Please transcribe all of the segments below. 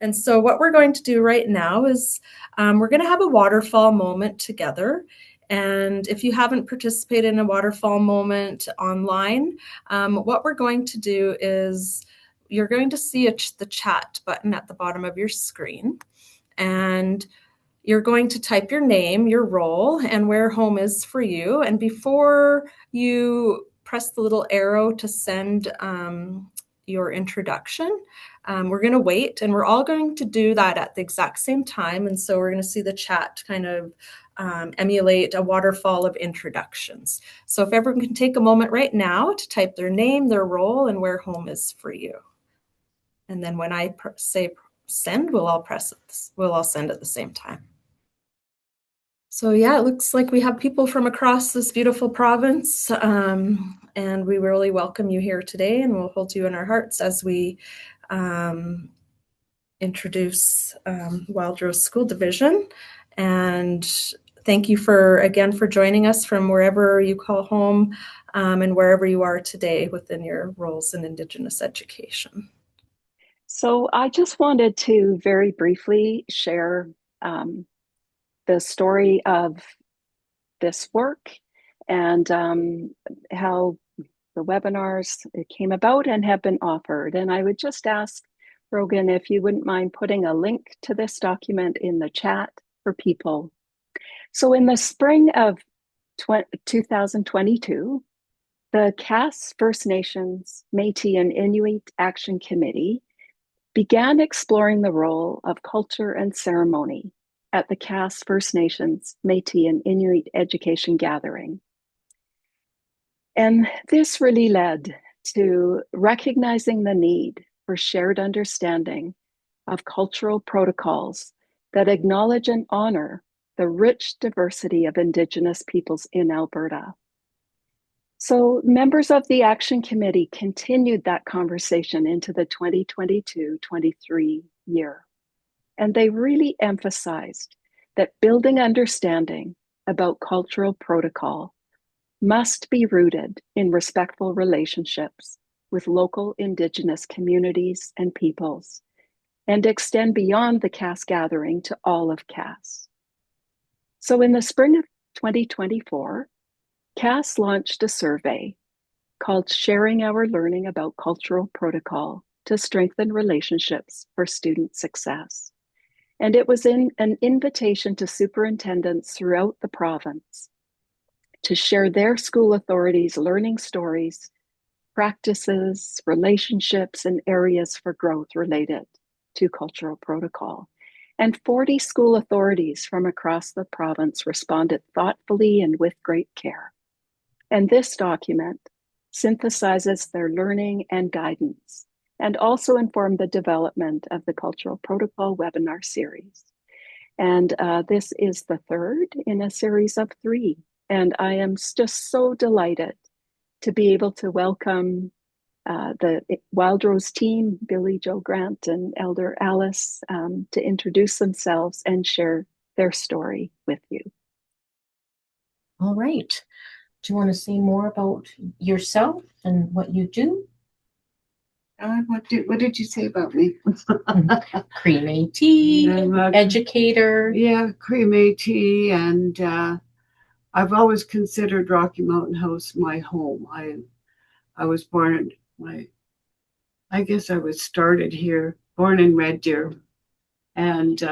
And so what we're going to do right now is we're going to have a waterfall moment together. And if you haven't participated in a waterfall moment online, what we're going to do is you're going to see the chat button at the bottom of your screen. And you're going to type your name, your role, and where home is for you. And before you press the little arrow to send your introduction, we're going to wait, and we're all going to do that at the exact same time. And so we're going to see the chat kind of emulate a waterfall of introductions. So if everyone can take a moment right now to type their name, their role, and where home is for you. And then when I say send, we'll all send at the same time. So yeah, it looks like we have people from across this beautiful province, and we really welcome you here today, and we'll hold you in our hearts as we introduce Wildrose School Division. And thank you for joining us from wherever you call home, and wherever you are today within your roles in Indigenous education. So I just wanted to very briefly share the story of this work and how the webinars came about and have been offered. And I would just ask Rogan if you wouldn't mind putting a link to this document in the chat for people. So in the spring of 2022, the Cass First Nations, Métis and Inuit Action Committee began exploring the role of culture and ceremony at the Cass First Nations, Métis and Inuit Education Gathering. And this really led to recognizing the need for shared understanding of cultural protocols that acknowledge and honor the rich diversity of Indigenous peoples in Alberta. So members of the Action Committee continued that conversation into the 2022-23 year. And they really emphasized that building understanding about cultural protocol must be rooted in respectful relationships with local Indigenous communities and peoples, and extend beyond the Cass gathering to all of Cass. So in the spring of 2024, Cass launched a survey called Sharing Our Learning About Cultural Protocol to Strengthen Relationships for Student Success. And it was an invitation to superintendents throughout the province to share their school authorities' learning stories, practices, relationships, and areas for growth related to cultural protocol. And 40 school authorities from across the province responded thoughtfully and with great care. And this document synthesizes their learning and guidance, and also informed the development of the Cultural Protocol webinar series. And this is the third in a series of 3. And I am just so delighted to be able to welcome the Wildrose team, Billy Joe Grant and Elder Alice, to introduce themselves and share their story with you. All right. Do you want to say more about yourself and what you do? What did you say about me? Cree Métis, educator. Yeah, Cree Métis, and I've always considered Rocky Mountain House my home. I was born I guess I was started here, born in Red Deer, and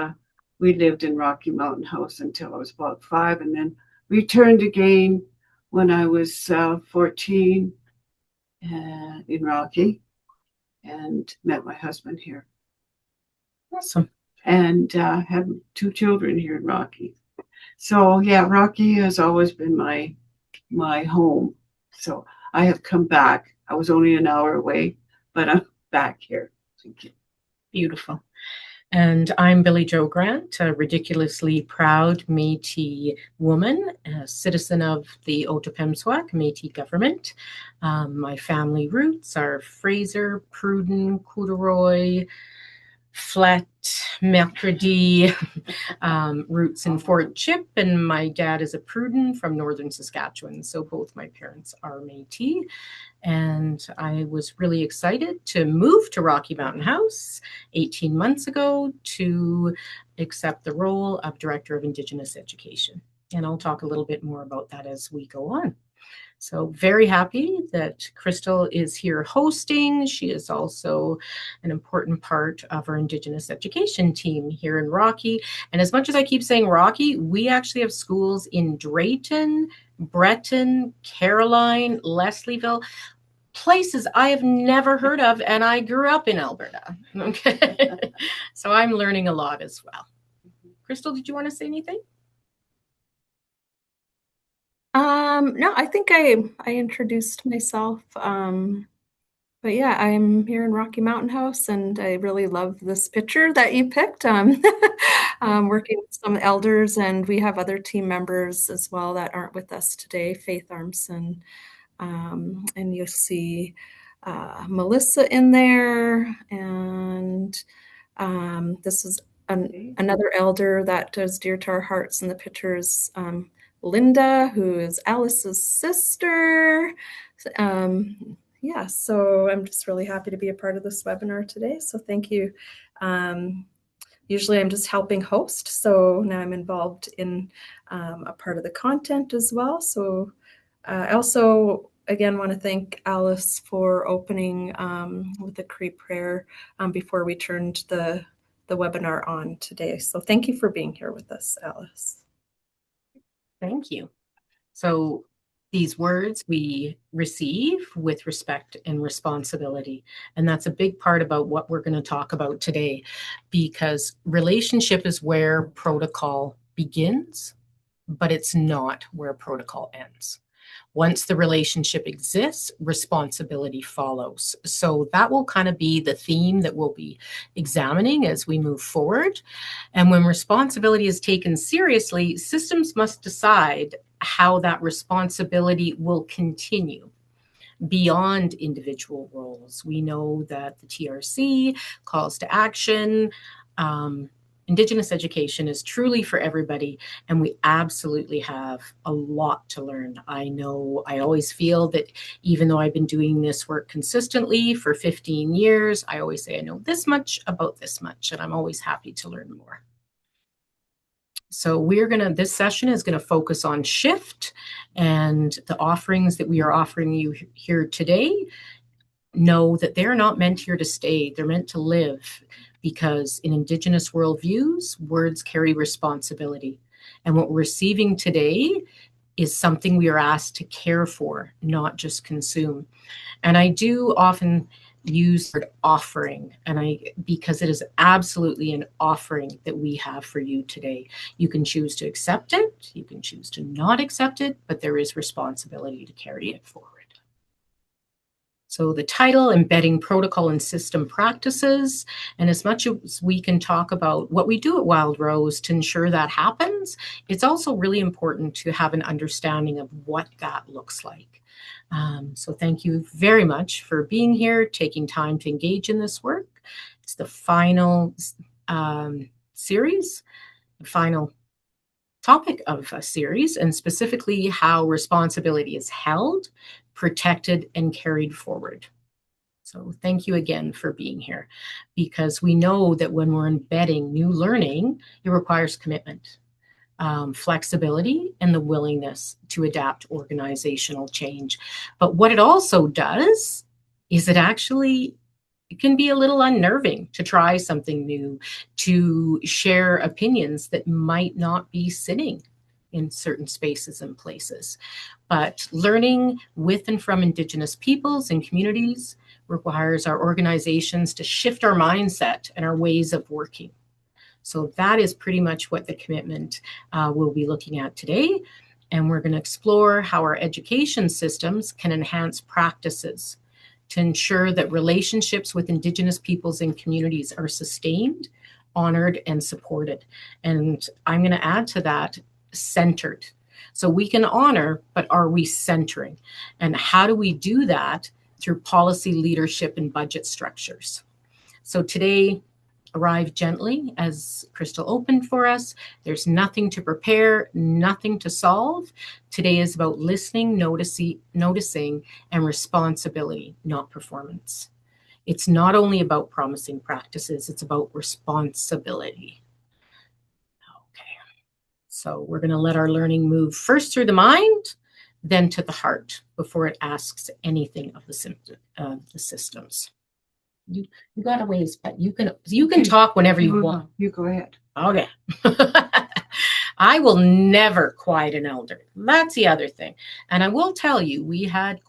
we lived in Rocky Mountain House until I was about 5, and then returned again when I was 14 in Rocky, and met my husband here. Awesome. And had 2 children here in Rocky. So yeah, Rocky has always been my home. So I have come back. I was only an hour away, but I'm back here. Thank you. Beautiful. And I'm Billy Joe Grant, a ridiculously proud Métis woman, a citizen of the Otipemisiwak Métis government. My family roots are Fraser, Pruden, Kootaroy, Flat, mercredi, roots in Fort Chip, and my dad is a Pruden from northern Saskatchewan. So both my parents are Métis. And I was really excited to move to Rocky Mountain House 18 months ago to accept the role of Director of Indigenous Education. And I'll talk a little bit more about that as we go on. So very happy that Crystal is here hosting. She is also an important part of our Indigenous education team here in Rocky. And as much as I keep saying Rocky, we actually have schools in Drayton, Breton, Caroline, Leslieville, places I have never heard of, and I grew up in Alberta. Okay. So I'm learning a lot as well. Crystal, did you want to say anything? No, I think I introduced myself. But yeah, I'm here in Rocky Mountain House, and I really love this picture that you picked. Working with some elders, and we have other team members as well that aren't with us today. Faith Armson, and you'll see Melissa in there, and this is another elder that is dear to our hearts in the pictures. Linda, who is Alice's sister. Yeah, so I'm just really happy to be a part of this webinar today. So thank you. Usually I'm just helping host, so now I'm involved in a part of the content as well. So I also, again, want to thank Alice for opening with the Cree prayer before we turned the webinar on today. So thank you for being here with us, Alice. Thank you. So these words we receive with respect and responsibility. And that's a big part about what we're going to talk about today, because relationship is where protocol begins, but it's not where protocol ends. Once the relationship exists, responsibility follows. So that will kind of be the theme that we'll be examining as we move forward. And when responsibility is taken seriously, systems must decide how that responsibility will continue beyond individual roles. We know that the TRC calls to action. Indigenous education is truly for everybody, and we absolutely have a lot to learn. I know I always feel that even though I've been doing this work consistently for 15 years, I always say I know this much about this much, and I'm always happy to learn more. So this session is going to focus on shift, and the offerings that we are offering you here today, know that they're not meant here to stay. They're meant to live, because in Indigenous worldviews, words carry responsibility. And what we're receiving today is something we are asked to care for, not just consume. And I do often use the word offering, because it is absolutely an offering that we have for you today. You can choose to accept it, you can choose to not accept it, but there is responsibility to carry it forward. So the title, Embedding Protocol and System Practices, and as much as we can talk about what we do at Wild Rose to ensure that happens, it's also really important to have an understanding of what that looks like. So thank you very much for being here, taking time to engage in this work. It's the final series, the final topic of a series, and specifically how responsibility is held, protected, and carried forward. So thank you again for being here, because we know that when we're embedding new learning, it requires commitment, flexibility, and the willingness to adapt organizational change. But what it also does is it can be a little unnerving to try something new, to share opinions that might not be sitting in certain spaces and places. But learning with and from Indigenous peoples and communities requires our organizations to shift our mindset and our ways of working. So that is pretty much what the commitment we'll be looking at today. And we're going to explore how our education systems can enhance practices to ensure that relationships with Indigenous peoples and communities are sustained, honored, and supported. And I'm going to add to that, centered. So we can honor, but are we centering? And how do we do that? Through policy leadership and budget structures. So today, arrive gently, as Crystal opened for us. There's nothing to prepare, nothing to solve. Today is about listening, noticing, and responsibility, not performance. It's not only about promising practices, it's about responsibility. Okay, so we're going to let our learning move first through the mind, then to the heart, before it asks anything of the systems. You got a ways, but you can talk whenever you want. You go ahead. Okay. I will never quiet an elder. That's the other thing. And I will tell you, we had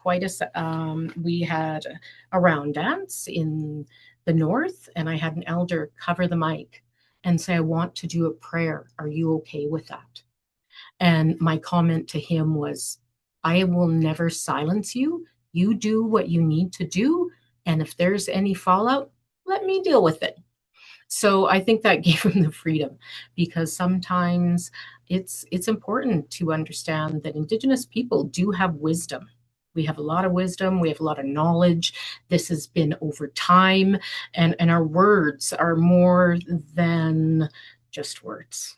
a round dance in the north, and I had an elder cover the mic and say, I want to do a prayer. Are you okay with that? And my comment to him was, I will never silence you. You do what you need to do. And if there's any fallout, let me deal with it. So I think that gave him the freedom, because sometimes it's important to understand that Indigenous people do have wisdom. We have a lot of wisdom. We have a lot of knowledge. This has been over time, and our words are more than just words.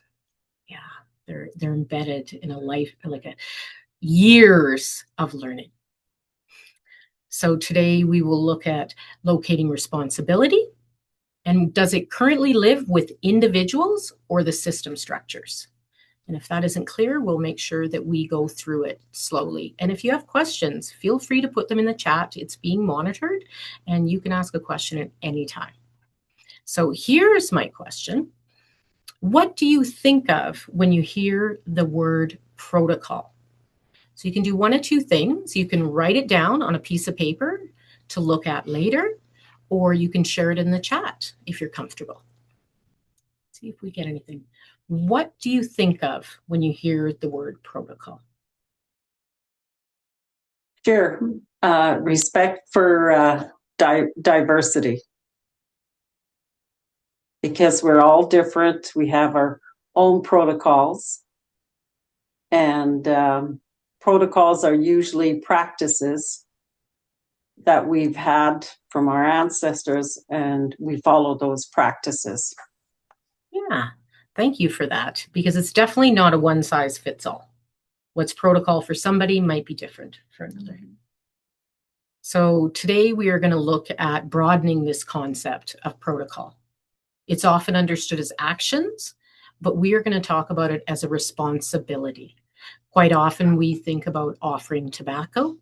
Yeah, they're embedded in a life, like years of learning. So today we will look at locating responsibility. And does it currently live with individuals or the system structures? And if that isn't clear, we'll make sure that we go through it slowly. And if you have questions, feel free to put them in the chat. It's being monitored, and you can ask a question at any time. So here's my question. What do you think of when you hear the word protocol? So you can do one of two things. You can write it down on a piece of paper to look at later, or you can share it in the chat if you're comfortable. Let's see if we get anything. What do you think of when you hear the word protocol? Sure. Respect for diversity. Because we're all different. We have our own protocols. And protocols are usually practices that we've had from our ancestors, and we follow those practices. Yeah, thank you for that, because it's definitely not a one size fits all. What's protocol for somebody might be different for another. So today we are going to look at broadening this concept of protocol. It's often understood as actions, but we are going to talk about it as a responsibility. Quite often we think about offering tobacco,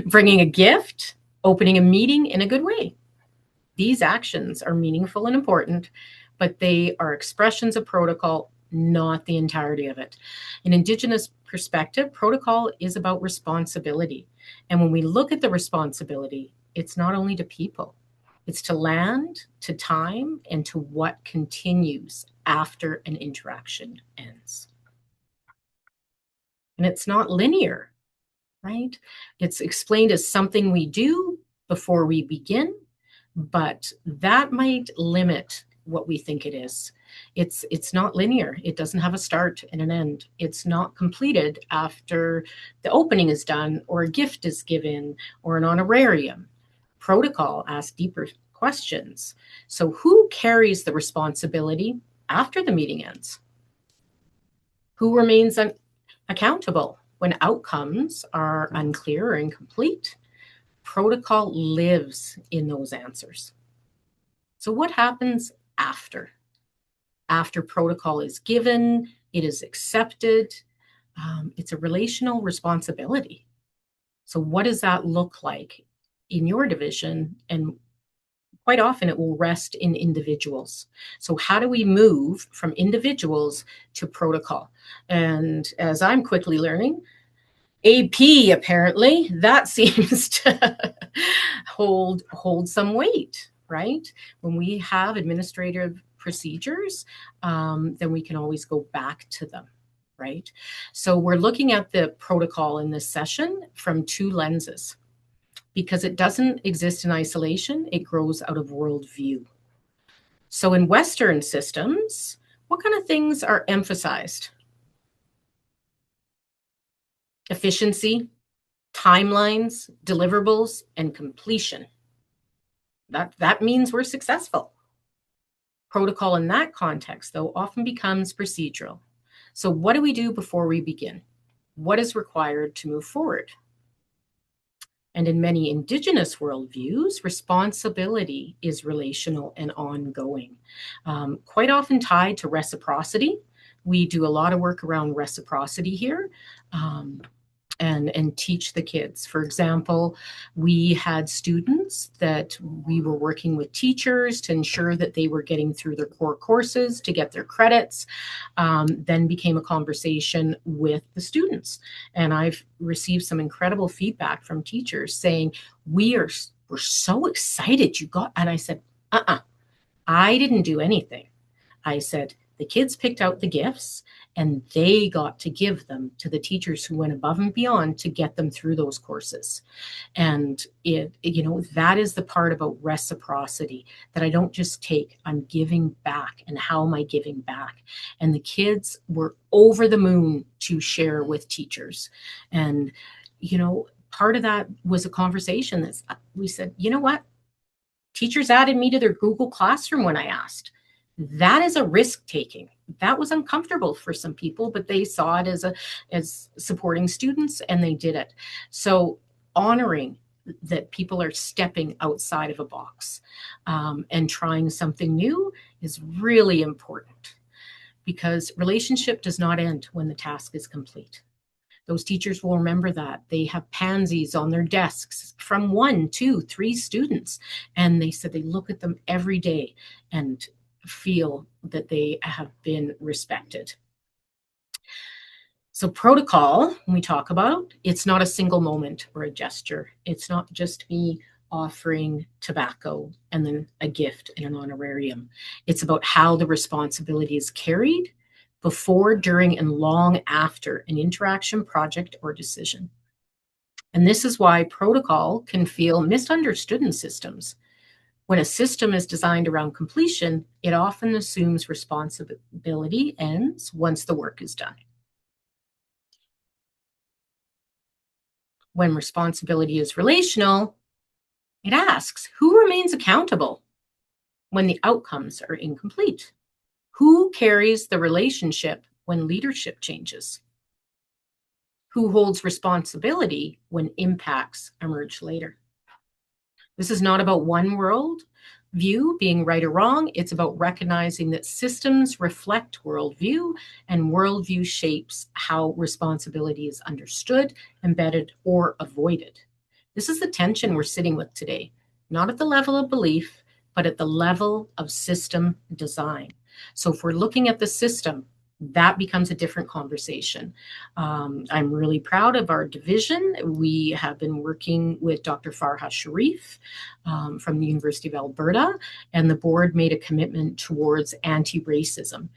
bringing a gift, opening a meeting in a good way. These actions are meaningful and important, but they are expressions of protocol, not the entirety of it. In Indigenous perspective, protocol is about responsibility. And when we look at the responsibility, it's not only to people, it's to land, to time, and to what continues after an interaction ends. And it's not linear, right? It's explained as something we do before we begin, but that might limit what we think it is. It's not linear. It doesn't have a start and an end. It's not completed after the opening is done, or a gift is given, or an honorarium. Protocol asks deeper questions. So who carries the responsibility after the meeting ends? Who remains accountable when outcomes are unclear or incomplete? Protocol lives in those answers. So what happens after? After protocol is given, it is accepted. It's a relational responsibility. So what does that look like in your division? And quite often it will rest in individuals. So how do we move from individuals to protocol? And as I'm quickly learning, AP, apparently, that seems to hold some weight, right? When we have administrative procedures, then we can always go back to them, right? So we're looking at the protocol in this session from two lenses, because it doesn't exist in isolation. It grows out of worldview. So in Western systems, what kind of things are emphasized? Efficiency, timelines, deliverables, and completion. That means we're successful. Protocol in that context, though, often becomes procedural. So what do we do before we begin? What is required to move forward? And in many Indigenous worldviews, responsibility is relational and ongoing, quite often tied to reciprocity. We do a lot of work around reciprocity here. And teach the kids. For example, we had students that we were working with teachers to ensure that they were getting through their core courses to get their credits, then became a conversation with the students. And I've received some incredible feedback from teachers saying, we're so excited you got, and I said, I didn't do anything. I said, the kids picked out the gifts and they got to give them to the teachers who went above and beyond to get them through those courses. And that is the part about reciprocity, that I don't just take, I'm giving back. And how am I giving back? And the kids were over the moon to share with teachers. And, part of that was a conversation that we said, you know what? Teachers added me to their Google Classroom when I asked. That is a risk taking. That was uncomfortable for some people, but they saw it as supporting students and they did it. So honoring that people are stepping outside of a box and trying something new is really important, because relationship does not end when the task is complete. Those teachers will remember that. They have pansies on their desks from 1, 2, 3 students. And they said they look at them every day and feel that they have been respected. So protocol, when we talk about, it's not a single moment or a gesture. It's not just me offering tobacco and then a gift and an honorarium. It's about how the responsibility is carried before, during, and long after an interaction, project, or decision. And this is why protocol can feel misunderstood in systems. When a system is designed around completion, it often assumes responsibility ends once the work is done. When responsibility is relational, it asks, who remains accountable when the outcomes are incomplete? Who carries the relationship when leadership changes? Who holds responsibility when impacts emerge later? This is not about one world view being right or wrong. It's about recognizing that systems reflect worldview, and worldview shapes how responsibility is understood, embedded, or avoided. This is the tension we're sitting with today, not at the level of belief, but at the level of system design. So if we're looking at the system, that becomes a different conversation. I'm really proud of our division. We have been working with Dr. Farha Sharif from the University of Alberta, and the board made a commitment towards anti-racism.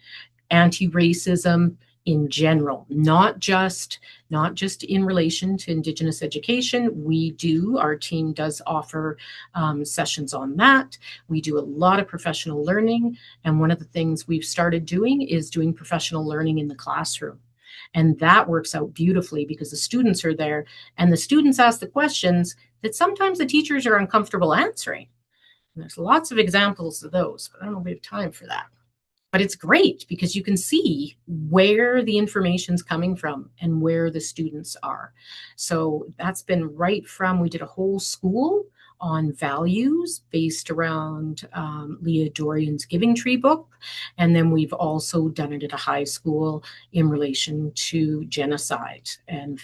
Anti-racism in general, not just in relation to Indigenous education. Our team does offer sessions on that. We do a lot of professional learning. And one of the things we've started doing is doing professional learning in the classroom. And that works out beautifully because the students are there and the students ask the questions that sometimes the teachers are uncomfortable answering. And there's lots of examples of those, but I don't know if we have time for that. But it's great because you can see where the information's coming from and where the students are. So that's been right from, we did a whole school on values based around Leah Dorian's Giving Tree book. And then we've also done it at a high school in relation to genocide and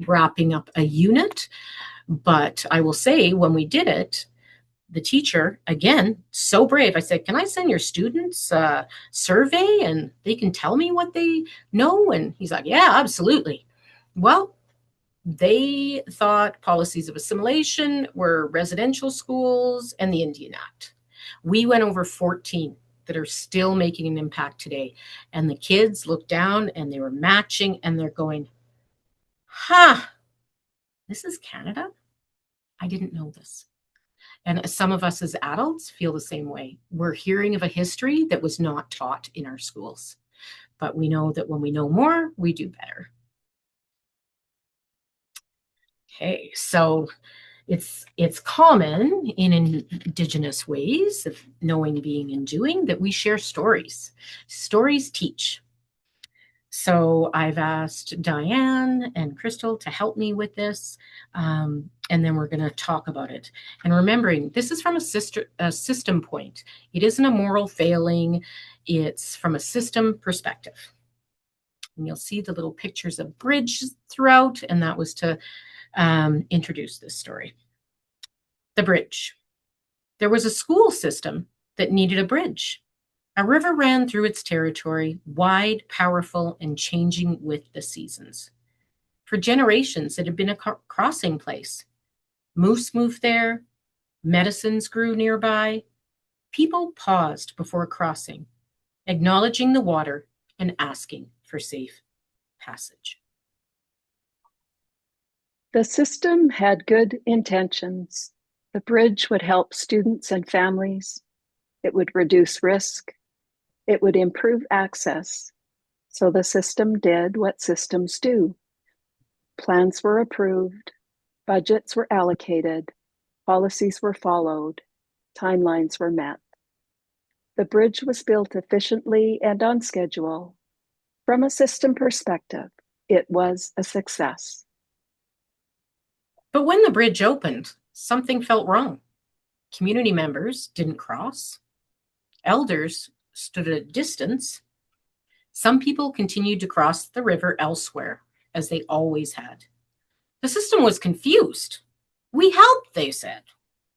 wrapping up a unit. But I will say when we did it, the teacher, again, so brave. I said, can I send your students a survey and they can tell me what they know? And he's like, yeah, absolutely. Well, they thought policies of assimilation were residential schools and the Indian Act. We went over 14 that are still making an impact today. And the kids looked down and they were matching and they're going, this is Canada? I didn't know this. And some of us as adults feel the same way. We're hearing of a history that was not taught in our schools. But we know that when we know more, we do better. Okay, so It's common in Indigenous ways of knowing, being, and doing that we share stories. Stories teach. So I've asked Diane and Crystal to help me with this, and then we're going to talk about it. And remembering, this is from a system point. It isn't a moral failing. It's from a system perspective. And you'll see the little pictures of bridges throughout, and that was to introduce this story. The bridge. There was a school system that needed a bridge. A river ran through its territory, wide, powerful, and changing with the seasons. For generations, it had been a crossing place. Moose moved there, medicines grew nearby. People paused before crossing, acknowledging the water and asking for safe passage. The system had good intentions. The bridge would help students and families. It would reduce risk. It would improve access. So the system did what systems do. Plans were approved, budgets were allocated, policies were followed, timelines were met. The bridge was built efficiently and on schedule. From a system perspective, it was a success. But when the bridge opened, something felt wrong. Community members didn't cross. Elders stood at a distance. Some people continued to cross the river elsewhere, as they always had. The system was confused. We helped, they said.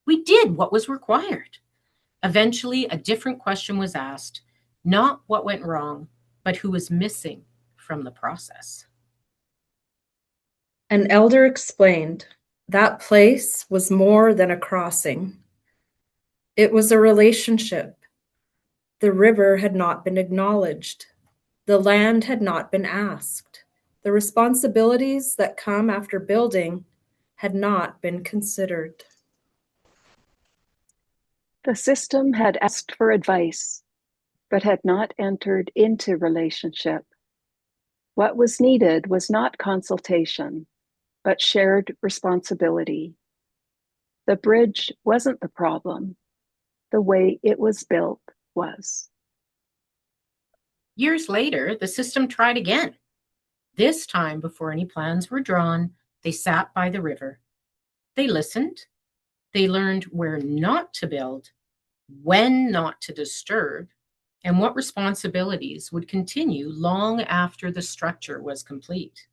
We did what was required. Eventually, a different question was asked, not what went wrong, but who was missing from the process. An elder explained that place was more than a crossing. It was a relationship. The river had not been acknowledged. The land had not been asked. The responsibilities that come after building had not been considered. The system had asked for advice, but had not entered into relationship. What was needed was not consultation, but shared responsibility. The bridge wasn't the problem. The way it was built was. Years later, the system tried again. This time, before any plans were drawn, they sat by the river. They listened. They learned where not to build, when not to disturb, and what responsibilities would continue long after the structure was complete.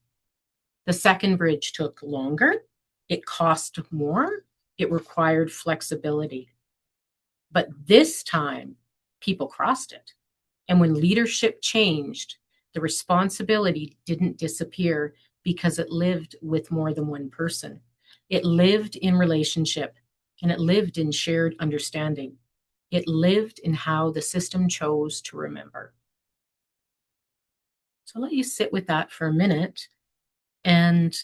The second bridge took longer. It cost more. It required flexibility. But this time, people crossed it. And when leadership changed, the responsibility didn't disappear because it lived with more than one person. It lived in relationship, and it lived in shared understanding. It lived in how the system chose to remember. So I'll let you sit with that for a minute. And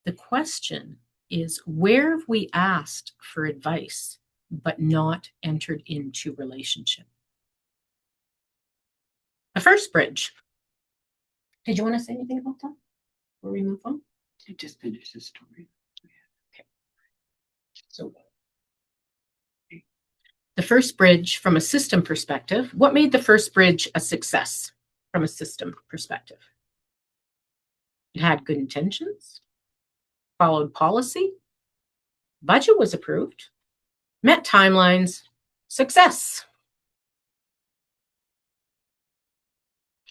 the question is, where have we asked for advice but not entered into relationship? The first bridge. Did you want to say anything about that before we move on? I just finished the story. Okay. So the first bridge from a system perspective, what made the first bridge a success from a system perspective? It had good intentions, followed policy, budget was approved, met timelines, success.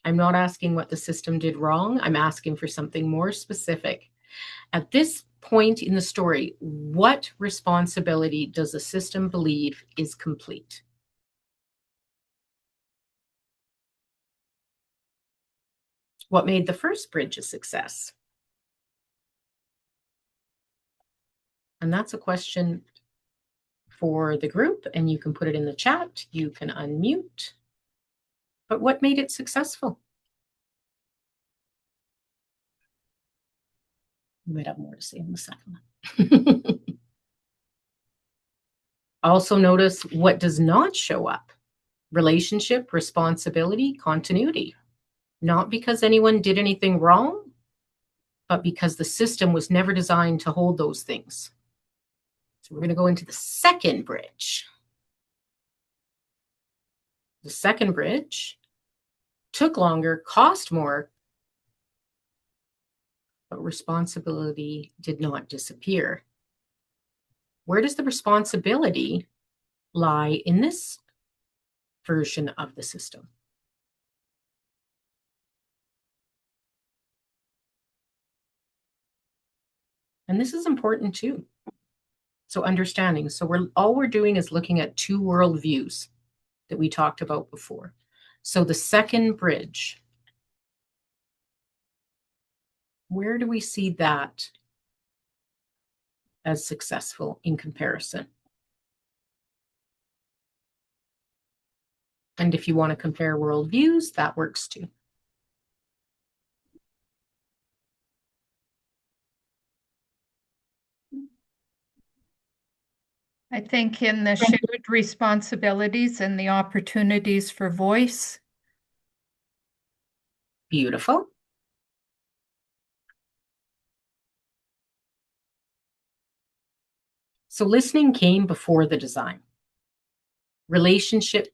I'm not asking what the system did wrong. I'm asking for something more specific. At this point in the story, what responsibility does the system believe is complete? What made the first bridge a success? And that's a question for the group, and you can put it in the chat. You can unmute. But what made it successful? You might have more to say on the second one. Also notice what does not show up. Relationship, responsibility, continuity. Not because anyone did anything wrong, but because the system was never designed to hold those things. So we're going to go into the second bridge. The second bridge took longer, cost more, but responsibility did not disappear. Where does the responsibility lie in this version of the system? And this is important too. So understanding. So we're doing is looking at two worldviews that we talked about before. So the second bridge, where do we see that as successful in comparison? And if you want to compare worldviews, that works too. I think in the shared responsibilities and the opportunities for voice. Beautiful. So listening came before the design. Relationship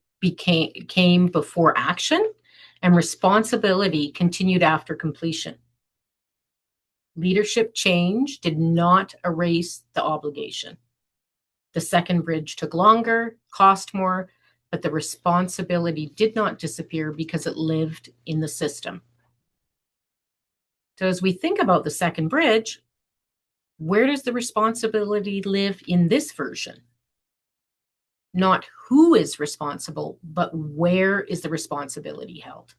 came before action, and responsibility continued after completion. Leadership change did not erase the obligation. The second bridge took longer, cost more, but the responsibility did not disappear because it lived in the system. So as we think about the second bridge, where does the responsibility live in this version? Not who is responsible, but where is the responsibility held?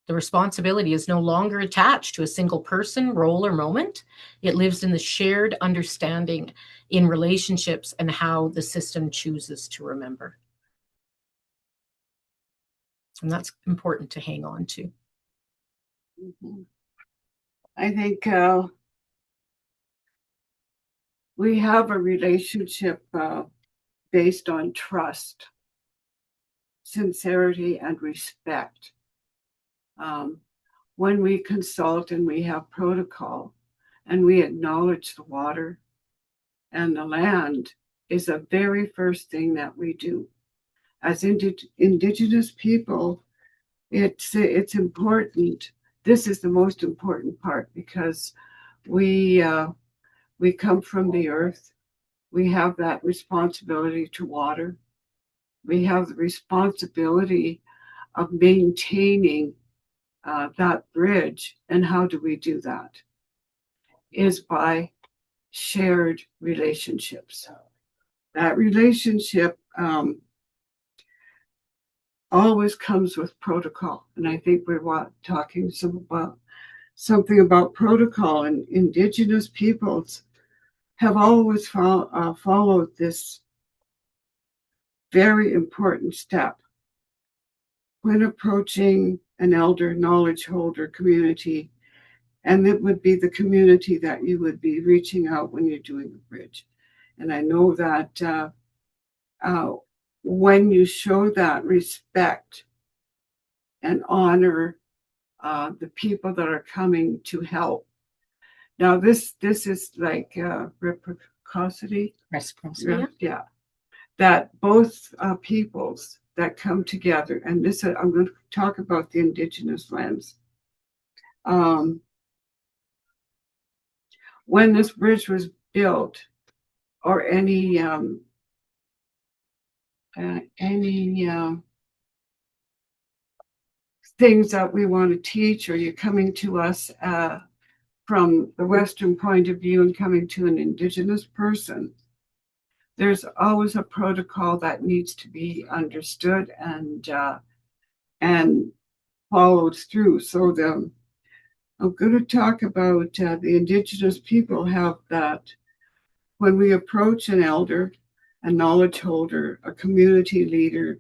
The responsibility is no longer attached to a single person, role, or moment. It lives in the shared understanding in relationships and how the system chooses to remember. And that's important to hang on to. Mm-hmm. I think we have a relationship based on trust, sincerity, and respect. When we consult and we have protocol and we acknowledge the water and the land is the very first thing that we do. As Indigenous people, it's important. This is the most important part because we come from the earth. We have that responsibility to water. We have the responsibility of maintaining that bridge. And how do we do that? Is by shared relationships. That relationship always comes with protocol. And I think we're talking something about protocol, and Indigenous peoples have always followed this very important step when approaching an elder knowledge holder community, and it would be the community that you would be reaching out when you're doing the bridge. And I know that when you show that respect and honor the people that are coming to help. Now this is like reciprocity. Yeah. That both peoples that come together, and this I'm going to talk about the Indigenous lands. When this bridge was built, or any things that we want to teach, or you're coming to us from the Western point of view and coming to an Indigenous person, there's always a protocol that needs to be understood and followed through. So I'm going to talk about the Indigenous people have that when we approach an elder, a knowledge holder, a community leader,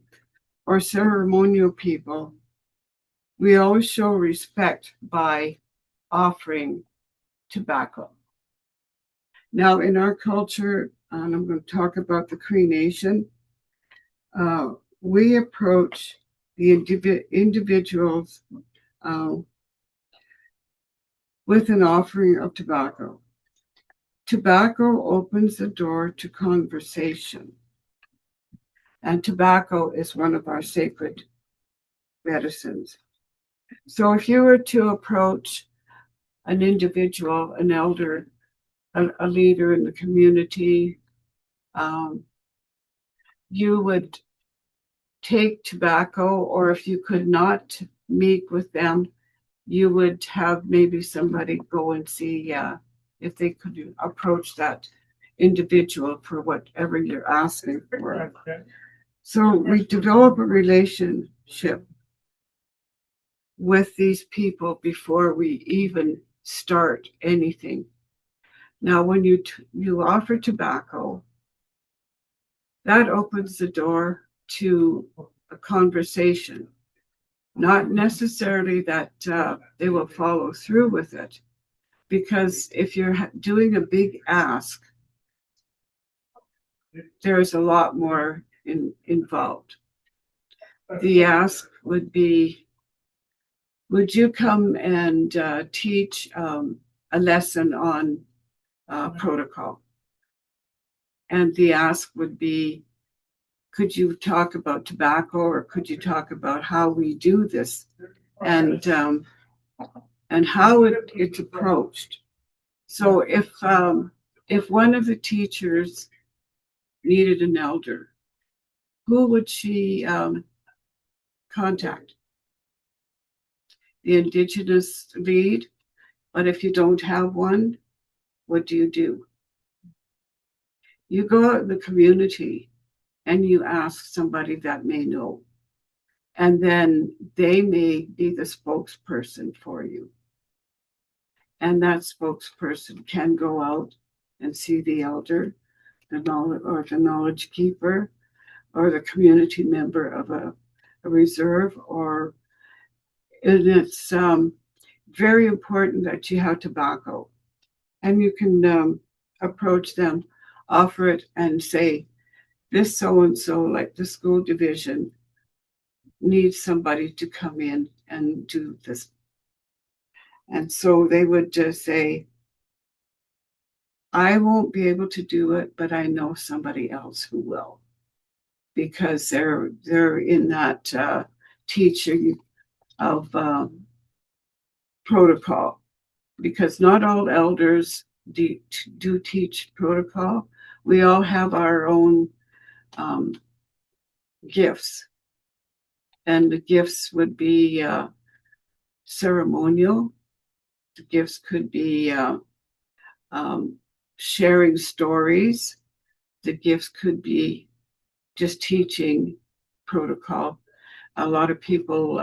or ceremonial people, we always show respect by offering tobacco. Now, in our culture, and I'm going to talk about the Cree Nation, we approach the individuals with an offering of tobacco. Tobacco opens the door to conversation. And tobacco is one of our sacred medicines. So if you were to approach an individual, an elder, a leader in the community, you would take tobacco, or if you could not meet with them, you would have maybe somebody go and see if they could approach that individual for whatever you're asking for. So we develop a relationship with these people before we even start anything. Now, when you offer tobacco, that opens the door to a conversation. Not necessarily that they will follow through with it, because if you're doing a big ask, there's a lot more involved. The ask would be, would you come and teach a lesson on protocol? And the ask would be, could you talk about tobacco, or could you talk about how we do this, and how it's approached? So if one of the teachers needed an elder, who would she contact? The Indigenous lead. But if you don't have one, what do? You go out in the community and you ask somebody that may know. And then they may be the spokesperson for you. And that spokesperson can go out and see the elder, the knowledge keeper, or the community member of a reserve. And it's very important that you have tobacco. And you can approach them, offer it, and say, this so-and-so, like the school division, needs somebody to come in and do this. And so they would just say, I won't be able to do it, but I know somebody else who will, because they're in that teaching of protocol, because not all elders do teach protocol. We all have our own gifts, and the gifts would be ceremonial. The gifts could be sharing stories. The gifts could be just teaching protocol. A lot of people,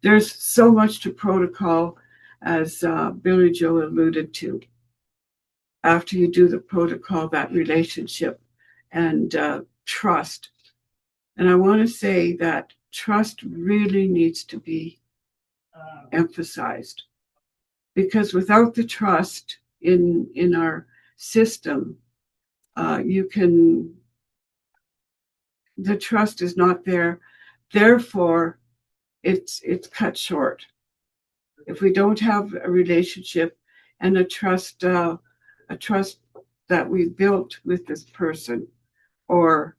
there's so much to protocol, as Billy Joe alluded to. After you do the protocol, that relationship and trust. And I want to say that trust really needs to be emphasized, because without the trust in our system, the trust is not there. Therefore, it's cut short. If we don't have a relationship and a trust that we built with this person or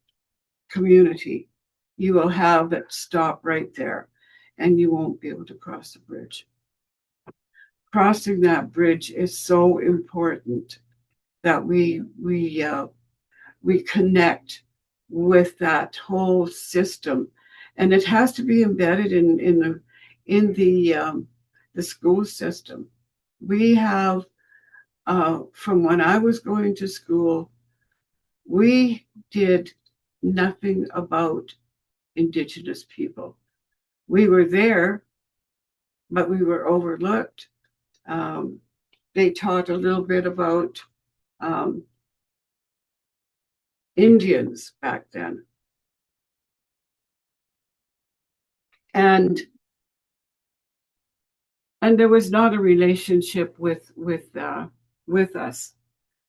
community, you will have it stop right there, and you won't be able to cross the bridge. Crossing that bridge is so important, that we connect with that whole system, and it has to be embedded in the school system. We have, from when I was going to school, we did nothing about Indigenous people. We were there, but we were overlooked. They taught a little bit about Indians back then. And there was not a relationship with us.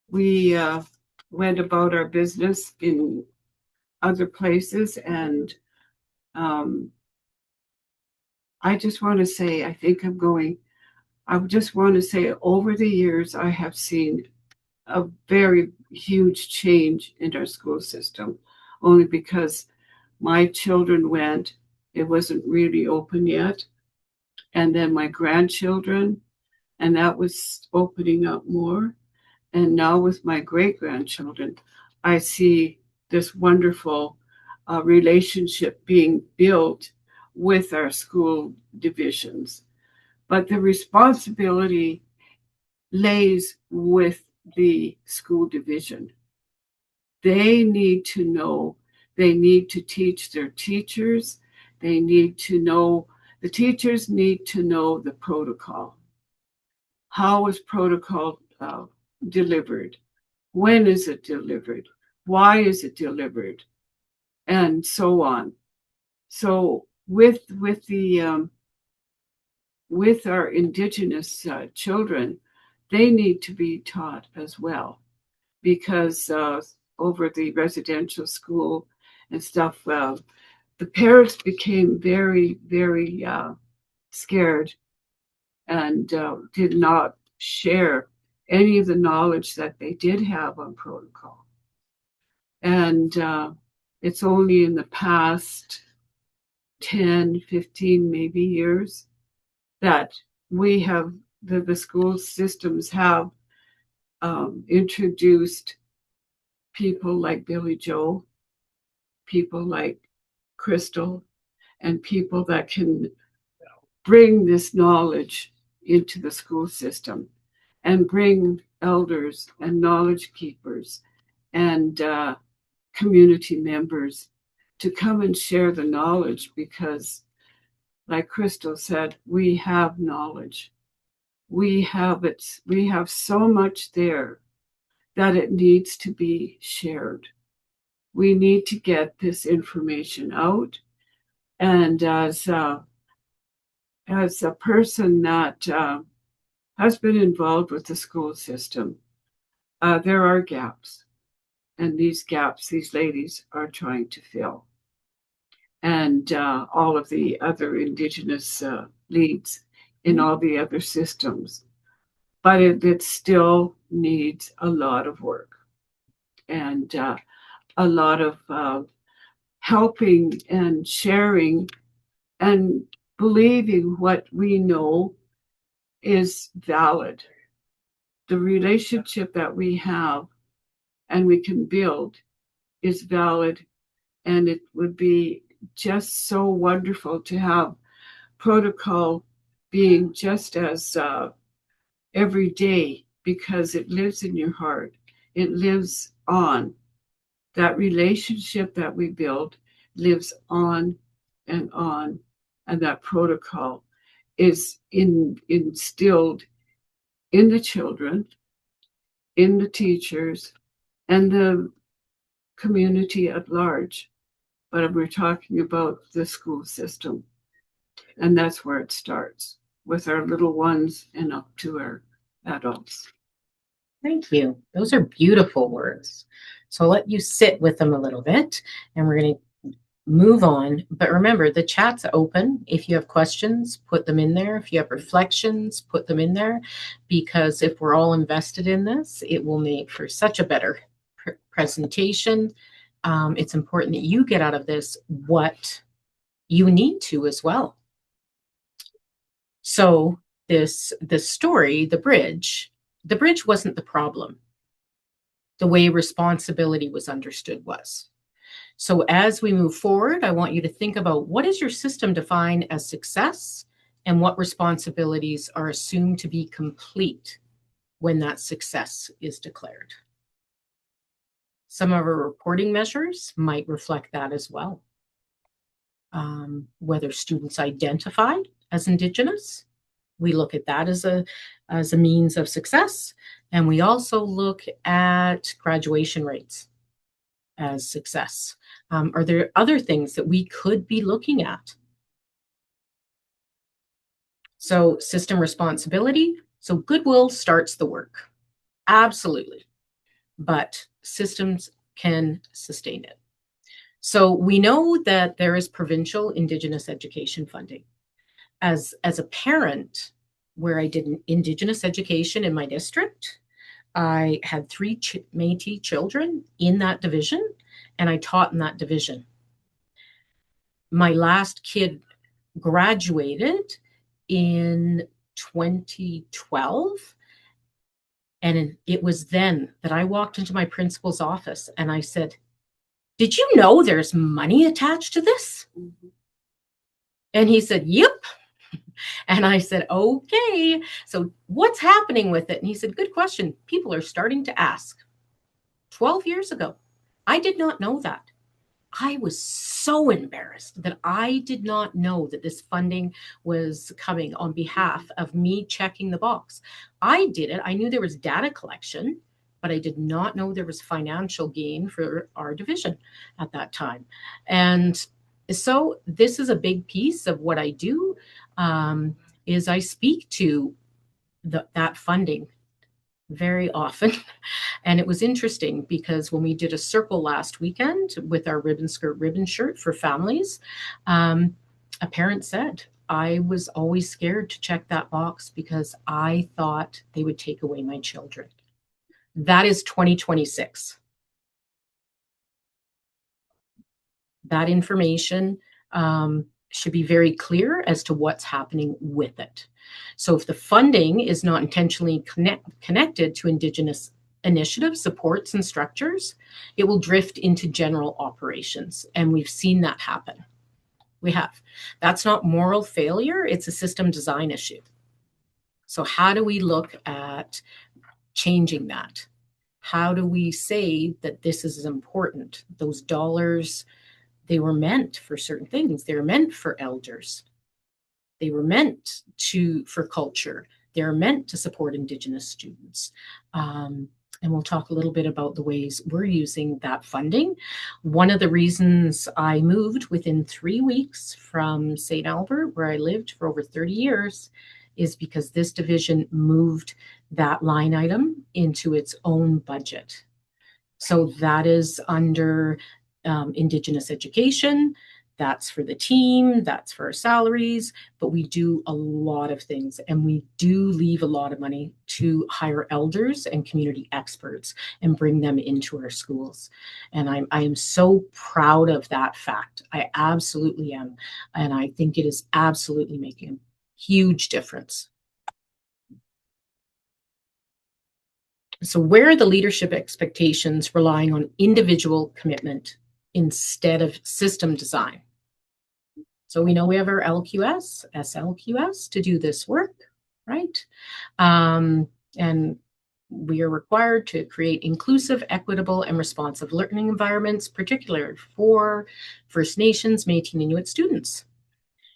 We went about our business in other places, and I just want to say, I just want to say, over the years, I have seen a very huge change in our school system, only because my children went, it wasn't really open yet. And then my grandchildren, and that was opening up more. And now with my great grandchildren, I see this wonderful relationship being built with our school divisions. But the responsibility lays with the school division. They need to know, they need to teach their teachers, they need to know, the teachers need to know the protocol. How is protocol delivered? When is it delivered? Why is it delivered? And so on. So with our Indigenous children, they need to be taught as well, because over the residential school and stuff, the parents became very, very scared and did not share any of the knowledge that they did have on protocol. And it's only in the past 10, 15, maybe years that we have, the school systems have introduced people like Billy Joe, people like Crystal, and people that can bring this knowledge into the school system and bring elders and knowledge keepers and community members to come and share the knowledge, because like Crystal said, we have knowledge. We have it. We have so much there that it needs to be shared. We need to get this information out. And as a person that has been involved with the school system, there are gaps. And these gaps, these ladies are trying to fill. And all of the other Indigenous leads in all the other systems. But it still needs a lot of work and a lot of helping and sharing and believing what we know is valid. The relationship that we have and we can build is valid, and it would be just so wonderful to have protocol being just as every day, because it lives in your heart. It lives on. That relationship that we build lives on, and that protocol is instilled in the children, in the teachers, and the community at large. But we're talking about the school system, and that's where it starts, with our little ones and up to our adults. Thank you. Those are beautiful words. So I'll let you sit with them a little bit, and we're going to move on. But remember, the chat's open. If you have questions, put them in there. If you have reflections, put them in there, because if we're all invested in this, it will make for such a better presentation. It's important that you get out of this what you need to as well. So this story, the bridge wasn't the problem. The way responsibility was understood was. So as we move forward, I want you to think about, what does your system define as success, and what responsibilities are assumed to be complete when that success is declared. Some of our reporting measures might reflect that as well. Whether students identify as Indigenous, we look at that as a means of success. And we also look at graduation rates as success. Are there other things that we could be looking at? So system responsibility. So goodwill starts the work. Absolutely. But systems can sustain it. So we know that there is provincial Indigenous education funding. As a parent, where I did Indigenous education in my district, I had 3 Métis children in that division, and I taught in that division. My last kid graduated in 2012. And it was then that I walked into my principal's office and I said, "Did you know there's money attached to this?" And he said, "Yep." And I said, "Okay, so what's happening with it?" And he said, "Good question. People are starting to ask." 12 years ago. I did not know that. I was so embarrassed that I did not know that this funding was coming on behalf of me checking the box. I did it. I knew there was data collection, but I did not know there was financial gain for our division at that time. And so this is a big piece of what I do, is I speak to that funding very often. And it was interesting because when we did a circle last weekend with our ribbon skirt, ribbon shirt for families, a parent said, "I was always scared to check that box because I thought they would take away my children." That is 2026. That information should be very clear as to what's happening with it. So if the funding is not intentionally connected to Indigenous initiatives, supports, and structures, it will drift into general operations. And we've seen that happen. We have. That's not moral failure, it's a system design issue. So how do we look at changing that? How do we say that this is important? Those dollars, they were meant for certain things. They were meant for elders. They were meant for culture. They're meant to support Indigenous students. And we'll talk a little bit about the ways we're using that funding. One of the reasons I moved within 3 weeks from St. Albert, where I lived for over 30 years, is because this division moved that line item into its own budget. So that is under Indigenous education. That's for the team, that's for our salaries, but we do a lot of things, and we do leave a lot of money to hire elders and community experts and bring them into our schools. And I am so proud of that fact. I absolutely am. And I think it is absolutely making a huge difference. So where are the leadership expectations relying on individual commitment instead of system design? So we know we have our LQS, SLQS to do this work, right? And we are required to create inclusive, equitable, and responsive learning environments, particularly for First Nations, Métis, and Inuit students.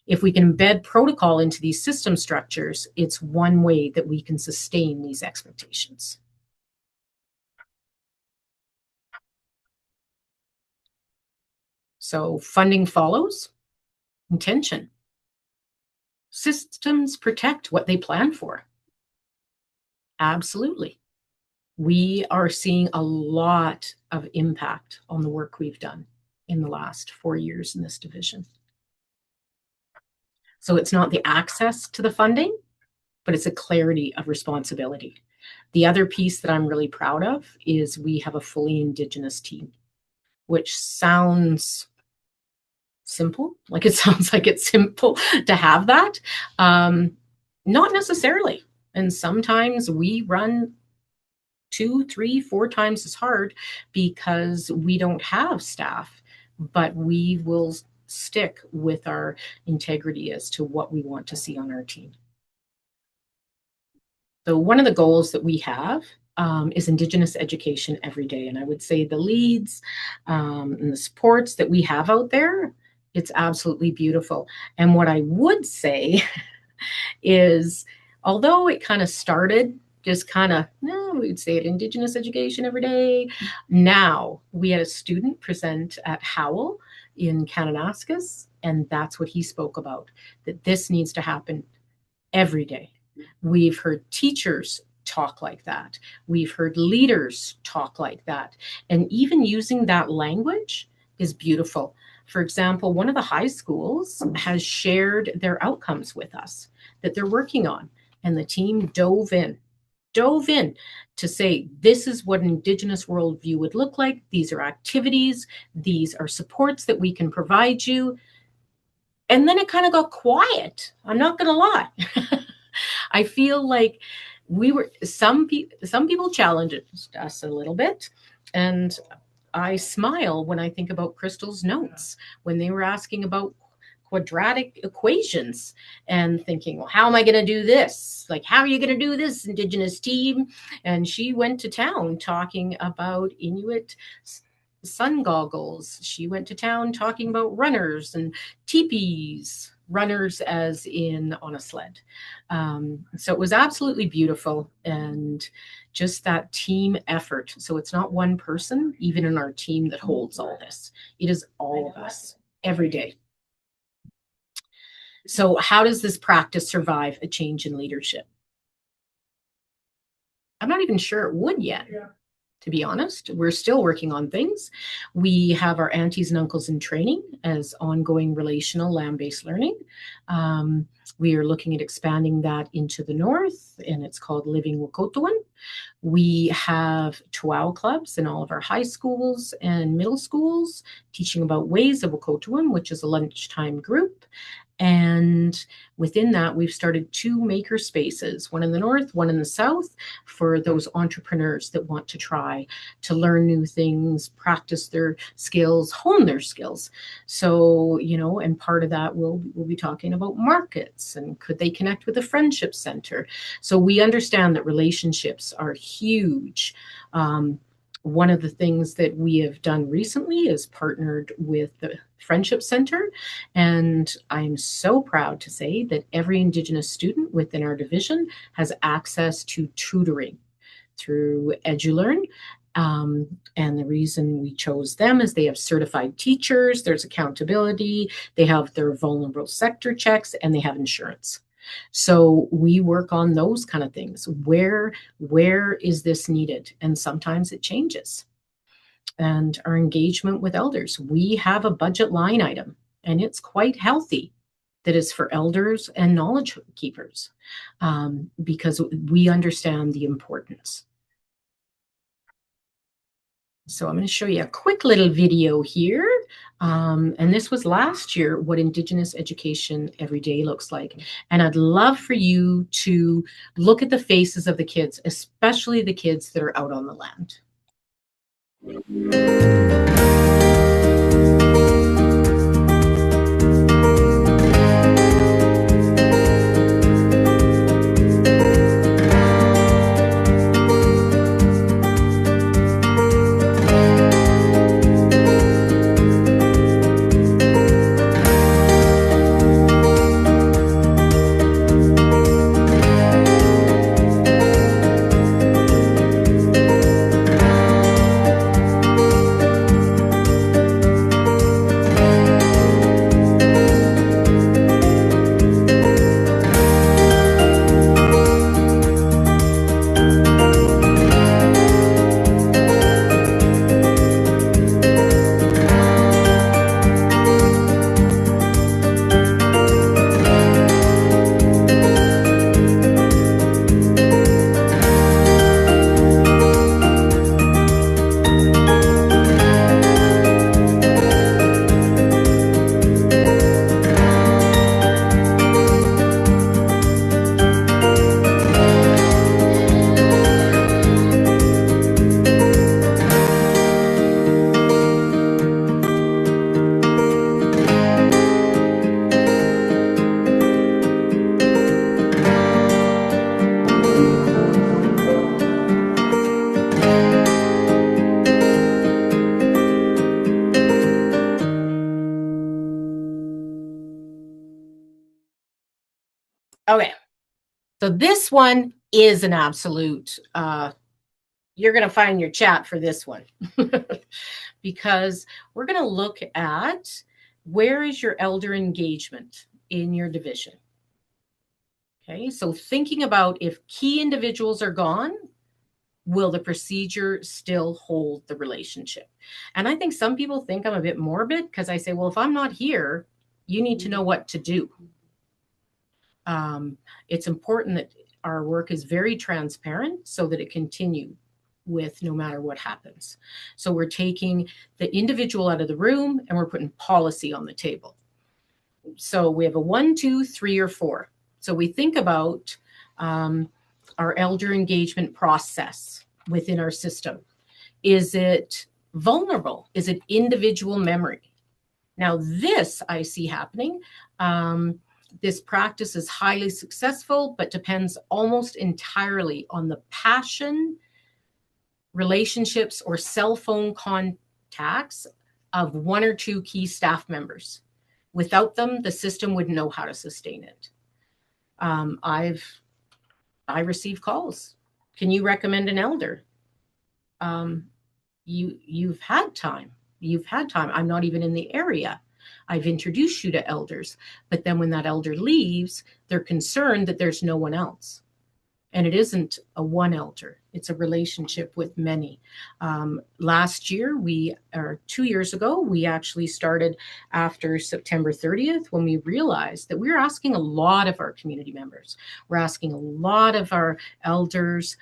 If we can embed protocol into these system structures, it's one way that we can sustain these expectations. So funding follows intention. Systems protect what they plan for. Absolutely. We are seeing a lot of impact on the work we've done in the last 4 years in this division. So it's not the access to the funding, but it's a clarity of responsibility. The other piece that I'm really proud of is we have a fully Indigenous team, which sounds simple. Like it sounds like it's simple to have that. Not necessarily. And sometimes we run 2, 3, 4 times as hard because we don't have staff, but we will stick with our integrity as to what we want to see on our team. So one of the goals that we have is Indigenous education every day. And I would say the leads and the supports that we have out there, it's absolutely beautiful. And what I would say is, although it kind of started just kind of, we'd say it Indigenous education every day. Now we had a student present at Howell in Kananaskis, and that's what he spoke about, that this needs to happen every day. We've heard teachers talk like that. We've heard leaders talk like that. And even using that language is beautiful. For example, one of the high schools has shared their outcomes with us that they're working on, and the team dove in dove in to say, this is what an Indigenous worldview would look like. These are activities. These are supports that we can provide you. And then it kind of got quiet. I'm not going to lie. I feel like some people challenged us a little bit. And I smile when I think about Crystal's notes when they were asking about quadratic equations and thinking, well, how am I going to do this? Like, how are you going to do this, Indigenous team? And she went to town talking about Inuit sun goggles. She went to town talking about runners and teepees, runners as in on a sled. So it was absolutely beautiful, and just that team effort. So it's not one person, even in our team, that holds all this. It is all of us every day. So how does this practice survive a change in leadership? I'm not even sure it would yet. To be honest, we're still working on things. We have our aunties and uncles in training as ongoing relational land-based learning. We are looking at expanding that into the north, and it's called Living Wokotowin. We have Tawau clubs in all of our high schools and middle schools, teaching about ways of Wokotowin, which is a lunchtime group. And within that, we've started 2 maker spaces, one in the north, one in the south, for those entrepreneurs that want to try to learn new things, practice their skills, hone their skills. So, and part of that we'll be talking about markets and could they connect with a friendship center. So we understand that relationships are huge. One of the things that we have done recently is partnered with the Friendship Center. And I'm so proud to say that every Indigenous student within our division has access to tutoring through EduLearn. And the reason we chose them is they have certified teachers, there's accountability, they have their vulnerable sector checks, and they have insurance. So we work on those kind of things. Where is this needed? And sometimes it changes. And our engagement with elders, we have a budget line item, and it's quite healthy, that is for elders and knowledge keepers, because we understand the importance. So I'm going to show you a quick little video here. And this was last year, what Indigenous education every day looks like. And I'd love for you to look at the faces of the kids, especially the kids that are out on the land. Okay, so this one is an absolute, you're going to find your chat for this one because we're going to look at where is your elder engagement in your division. Okay, so thinking about if key individuals are gone, will the procedure still hold the relationship? And I think some people think I'm a bit morbid because I say, well, if I'm not here, you need to know what to do. It's important that our work is very transparent so that it continue with no matter what happens. So we're taking the individual out of the room and we're putting policy on the table. So we have a 1, 2, 3, or 4. So we think about our elder engagement process within our system. Is it vulnerable? Is it individual memory? Now, this I see happening. This practice is highly successful, but depends almost entirely on the passion, relationships, or cell phone contacts of 1 or 2 key staff members. Without them, the system wouldn't know how to sustain it. I receive calls. Can you recommend an elder? You've had time. You've had time. I'm not even in the area. I've introduced you to elders. But then when that elder leaves, they're concerned that there's no one else. And it isn't a one elder. It's a relationship with many. Last year, or 2 years ago, we actually started after September 30th when we realized that we were asking a lot of our community members. We're asking a lot of our elders.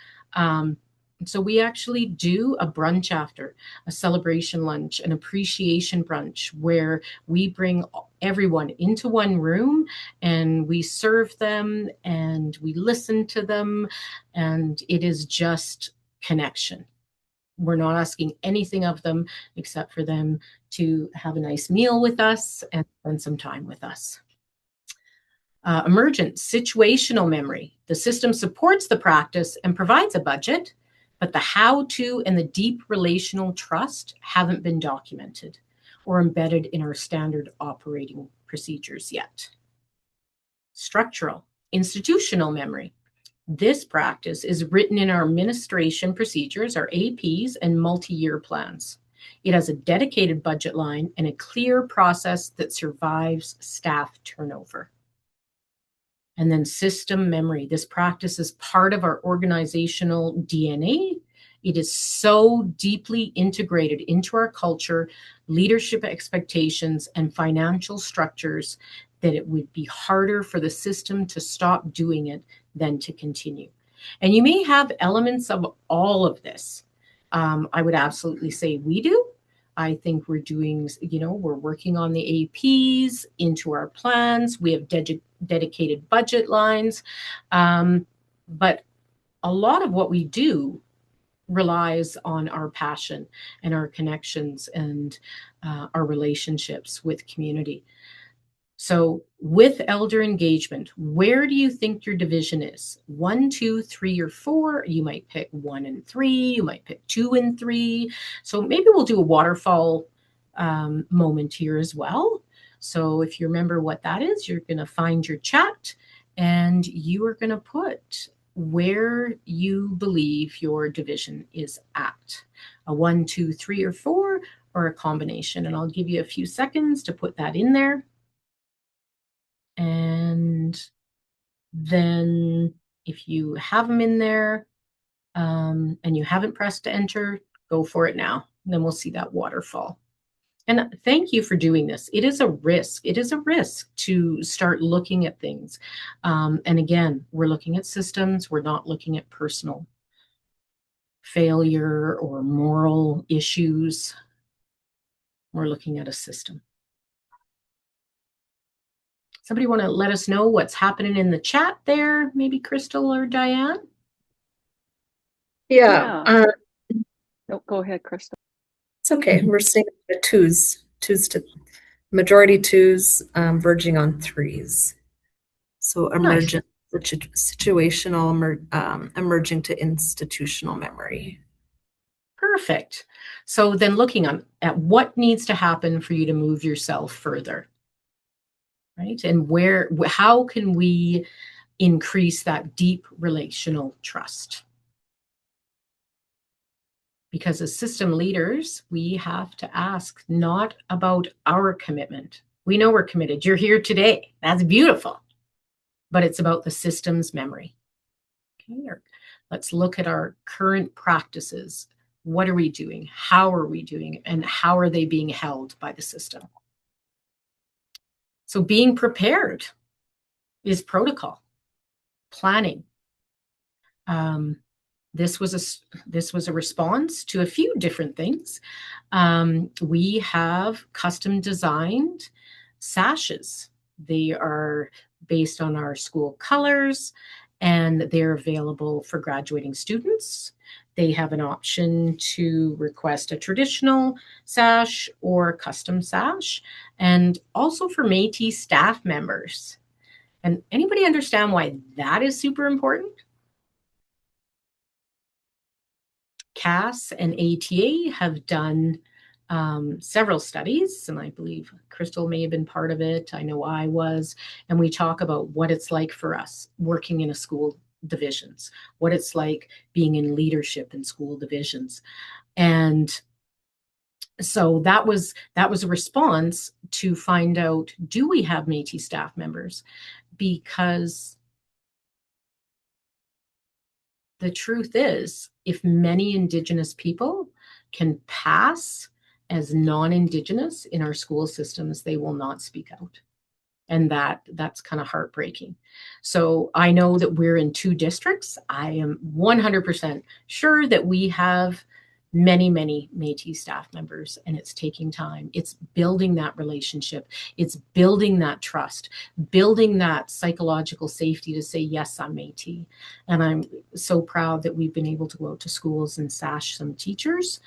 So we actually do a brunch after, a celebration lunch, an appreciation brunch, where we bring everyone into one room and we serve them and we listen to them. And it is just connection. We're not asking anything of them except for them to have a nice meal with us and spend some time with us. Emergent situational memory. The system supports the practice and provides a budget, but the how-to and the deep relational trust haven't been documented or embedded in our standard operating procedures yet. Structural, institutional memory. This practice is written in our administration procedures, our APs, and multi-year plans. It has a dedicated budget line and a clear process that survives staff turnover. And then system memory. This practice is part of our organizational DNA. It is so deeply integrated into our culture, leadership expectations, and financial structures that it would be harder for the system to stop doing it than to continue. And you may have elements of all of this. I would absolutely say we do. I think we're doing, we're working on the APs into our plans. We have dedicated budget lines. But a lot of what we do relies on our passion and our connections and our relationships with community. So with elder engagement, where do you think your division is? 1, 2, 3, or 4? You might pick 1 and 3. You might pick 2 and 3. So maybe we'll do a waterfall moment here as well. So if you remember what that is, you're going to find your chat and you are going to put where you believe your division is at. A 1, 2, 3, or 4, or a combination. And I'll give you a few seconds to put that in there. And then if you have them in there and you haven't pressed enter, go for it now. And then we'll see that waterfall. And thank you for doing this. It is a risk. It is a risk to start looking at things. And again, we're looking at systems. We're not looking at personal failure or moral issues. We're looking at a system. Somebody want to let us know what's happening in the chat there? Maybe Crystal or Diane? Yeah. No, go ahead, Crystal. It's okay. We're seeing the twos to majority 2s, verging on 3s. So emergent, situational, emerging to institutional memory. Perfect. So then looking at what needs to happen for you to move yourself further. Right? And how can we increase that deep relational trust? Because as system leaders, we have to ask not about our commitment. We know we're committed. You're here today. That's beautiful. But it's about the system's memory. Okay, let's look at our current practices. What are we doing? How are we doing it? And how are they being held by the system? So being prepared is protocol, planning, This was a response to a few different things. We have custom designed sashes. They are based on our school colors, and they're available for graduating students. They have an option to request a traditional sash or custom sash, and also for Métis staff members. And anybody understand why that is super important? CAS and ATA have done several studies, and I believe Crystal may have been part of it. I know I was, and we talk about what it's like for us working in a school divisions, what it's like being in leadership in school divisions. And so that was a response to find out, do we have Métis staff members? Because the truth is, if many Indigenous people can pass as non-Indigenous in our school systems, they will not speak out. And that's kind of heartbreaking. So I know that we're in 2 districts. I am 100% sure that we have many, many Métis staff members, and it's taking time. It's building that relationship. It's building that trust, building that psychological safety to say, yes, I'm Métis. And I'm so proud that we've been able to go out to schools and sash some teachers,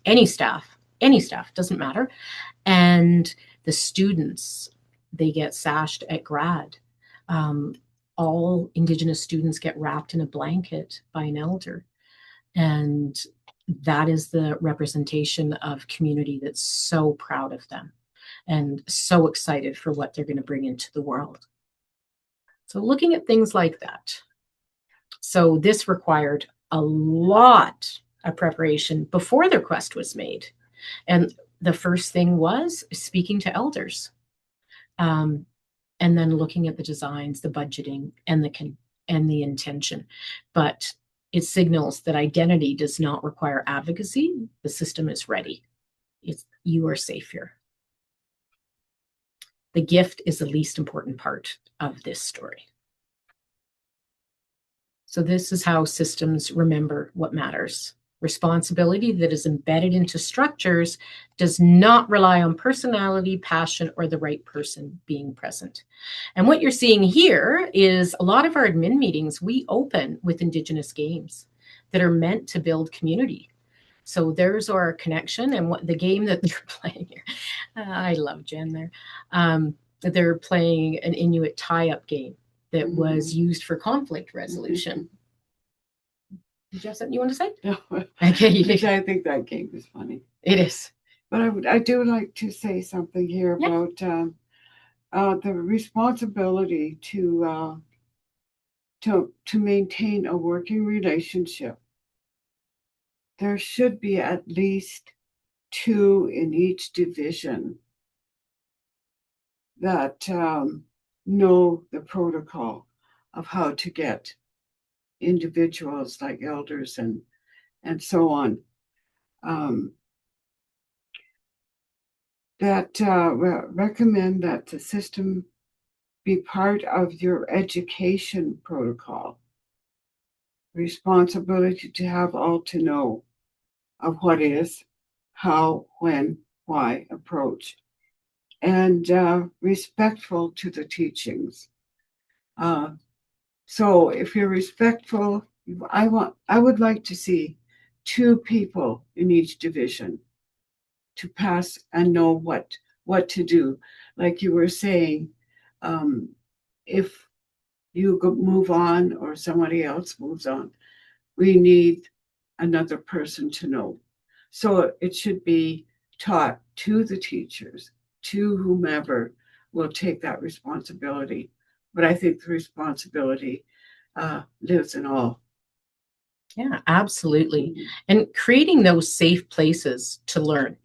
any staff, doesn't matter. And the students, they get sashed at grad. All Indigenous students get wrapped in a blanket by an elder. And that is the representation of community that's so proud of them and so excited for what they're going to bring into the world. So looking at things like that. So this required a lot of preparation before the request was made. And the first thing was speaking to elders. And then looking at the designs, the budgeting, and the intention. But it signals that identity does not require advocacy. The system is ready. You are safe here. The gift is the least important part of this story. So this is how systems remember what matters. Responsibility that is embedded into structures does not rely on personality, passion, or the right person being present. And what you're seeing here is a lot of our admin meetings, we open with Indigenous games that are meant to build community. So there's our connection, and what the game that they're playing here. I love Jen there. They're playing an Inuit tie-up game that was used for conflict resolution. Did you have something you want to say? No, Okay. I think that game is funny. It is. But I do like to say something here about the responsibility to maintain a working relationship. There should be at least 2 in each division that know the protocol of how to get individuals like elders and so on, that recommend that the system be part of your education protocol. Responsibility to have all to know of what is, how, when, why approach, and respectful to the teachings. So if you're respectful, I would like to see 2 people in each division to pass and know what to do. Like you were saying, if you move on or somebody else moves on, we need another person to know. So it should be taught to the teachers, to whomever will take that responsibility. But I think the responsibility lives in all. Yeah, absolutely. And creating those safe places to learn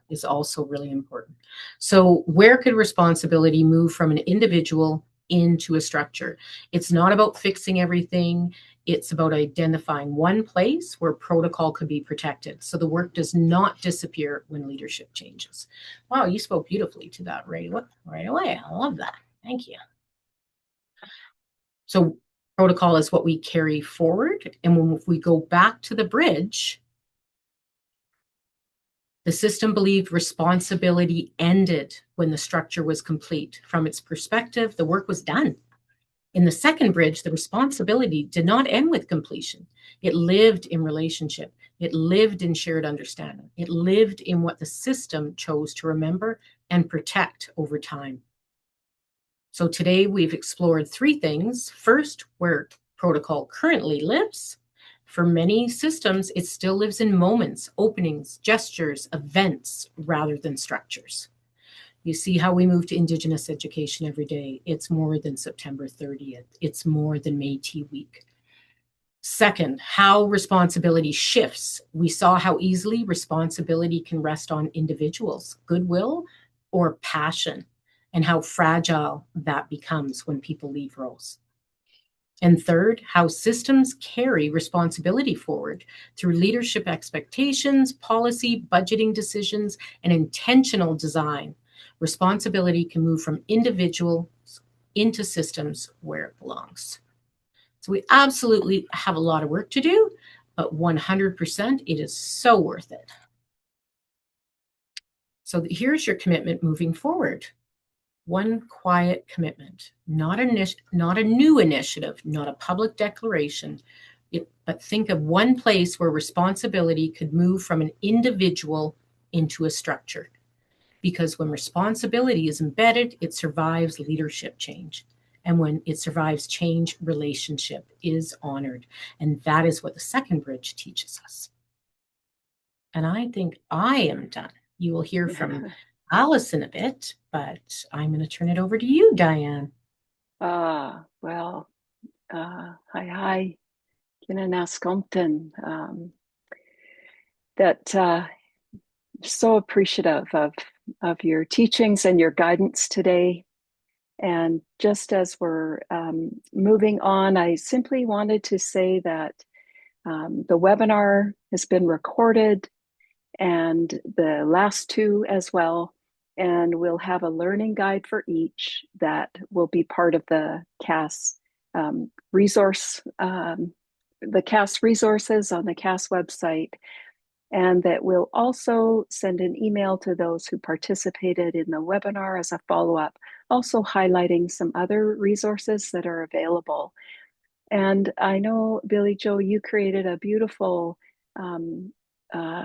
is also really important. So where could responsibility move from an individual into a structure? It's not about fixing everything. It's about identifying one place where protocol could be protected, so the work does not disappear when leadership changes. Wow, you spoke beautifully to that right away. I love that. Thank you. So Protocol is what we carry forward. And when we go back to the bridge, the system believed responsibility ended when the structure was complete. From its perspective, the work was done. In the second bridge, the responsibility did not end with completion. It lived in relationship. It lived in shared understanding. It lived in what the system chose to remember and protect over time. So today we've explored three things. First, where protocol currently lives. For many systems, it still lives in moments, openings, gestures, events, rather than structures. You see how we move to Indigenous education every day. It's more than September 30th. It's more than Métis Week. Second, how responsibility shifts. We saw how easily responsibility can rest on individuals, goodwill, or passion, and how fragile that becomes when people leave roles. And third, how systems carry responsibility forward through leadership expectations, policy, budgeting decisions, and intentional design. Responsibility can move from individuals into systems where it belongs. So we absolutely have a lot of work to do, but 100% it is so worth it. So here's your commitment moving forward. One quiet commitment, not a new initiative, not a public declaration, but think of one place where responsibility could move from an individual into a structure. Because when responsibility is embedded, it survives leadership change. And when it survives change, relationship is honored. And that is what the second bridge teaches us. And I think I am done. You will hear from Alice in a bit, but I'm going to turn it over to you, Diane. Hi, Kinanascompton. So appreciative of your teachings and your guidance today. And just as we're moving on, I simply wanted to say that the webinar has been recorded, and the last two as well. And we'll have a learning guide for each that will be part of the CAS resource, the CAS resources on the CAS website. And that we'll also send an email to those who participated in the webinar as a follow-up, also highlighting some other resources that are available. And I know, Billy Joe, you created a beautiful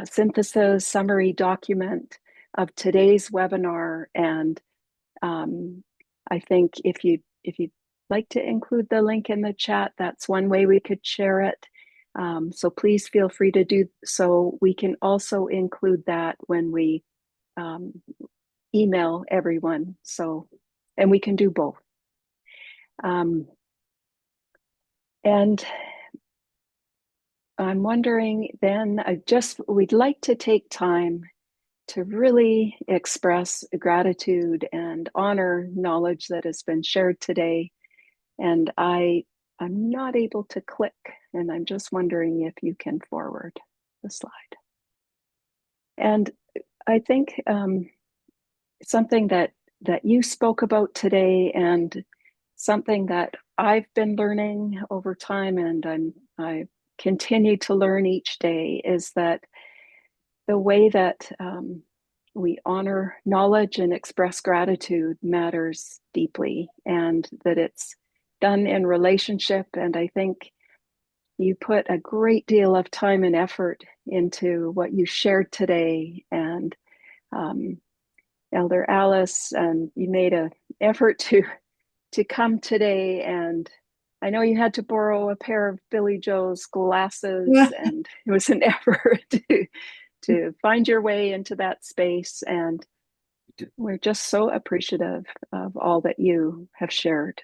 synthesis summary document of today's webinar. And I think if you'd like to include the link in the chat, that's one way we could share it. So please feel free to do so. We can also include that when we email everyone. So, and we can do both. And I'm wondering then, we'd like to take time to really express gratitude and honor knowledge that has been shared today. And I'm not able to click, and I'm just wondering if you can forward the slide. And I think something that you spoke about today, and something that I've been learning over time, and I continue to learn each day, is that the way that we honor knowledge and express gratitude matters deeply, and that it's done in relationship. And I think you put a great deal of time and effort into what you shared today. And Elder Alice, and you made an effort to come today. And I know you had to borrow a pair of Billy Joe's glasses, and it was an effort to find your way into that space. And we're just so appreciative of all that you have shared.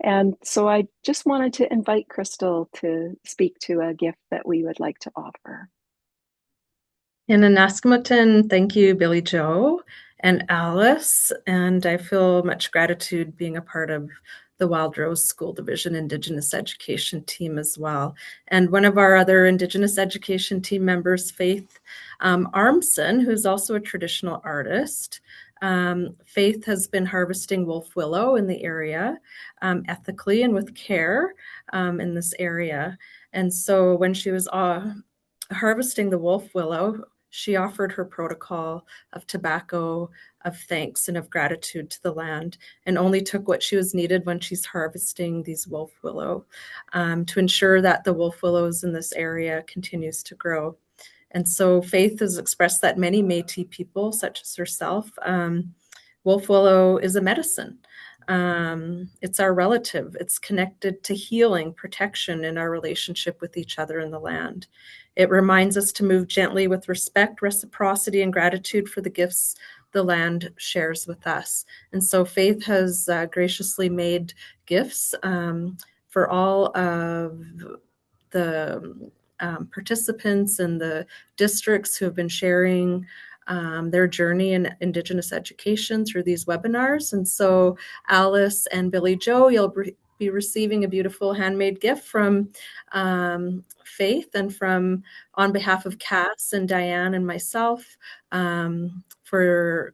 And so I just wanted to invite Crystal to speak to a gift that we would like to offer. In Anaskimotin, thank you, Billy Joe and Alice. And I feel much gratitude being a part of the Wild Rose School Division Indigenous Education team as well. And one of our other Indigenous Education team members, Faith Armson, who's also a traditional artist, Faith has been harvesting wolf willow in the area ethically and with care in this area. And so when she was harvesting the wolf willow, she offered her protocol of tobacco, of thanks, and of gratitude to the land, and only took what she was needed when she's harvesting these wolf willow to ensure that the wolf willows in this area continues to grow. And so Faith has expressed that many Métis people, such as herself, wolf willow is a medicine. It's our relative. It's connected to healing, protection in our relationship with each other and the land. It reminds us to move gently with respect, reciprocity, and gratitude for the gifts the land shares with us. And so Faith has graciously made gifts for all of the participants and the districts who have been sharing their journey in Indigenous education through these webinars. And so Alice and Billy Joe, you'll be receiving a beautiful handmade gift from Faith and from on behalf of Cass and Diane and myself for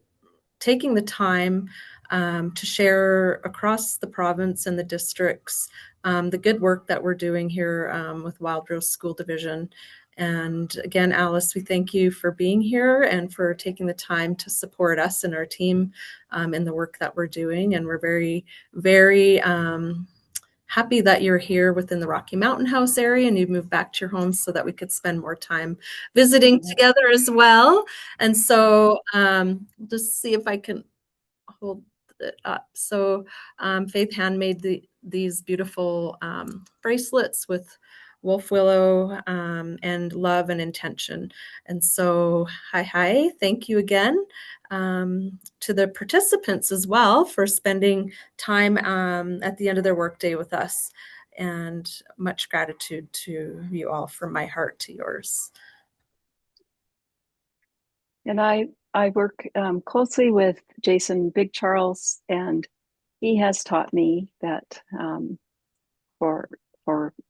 taking the time to share across the province and the districts the good work that we're doing here with Wild Rose School Division. And again, Alice, we thank you for being here and for taking the time to support us and our team in the work that we're doing. And we're very, very happy that you're here within the Rocky Mountain House area and you've moved back to your home so that we could spend more time visiting together as well. And so just see if I can hold it up. So Faith handmade these beautiful bracelets with wolf willow and love and intention. And so hi, thank you again to the participants as well for spending time at the end of their workday with us. And much gratitude to you all from my heart to yours. And I work closely with Jason Big Charles, and he has taught me that for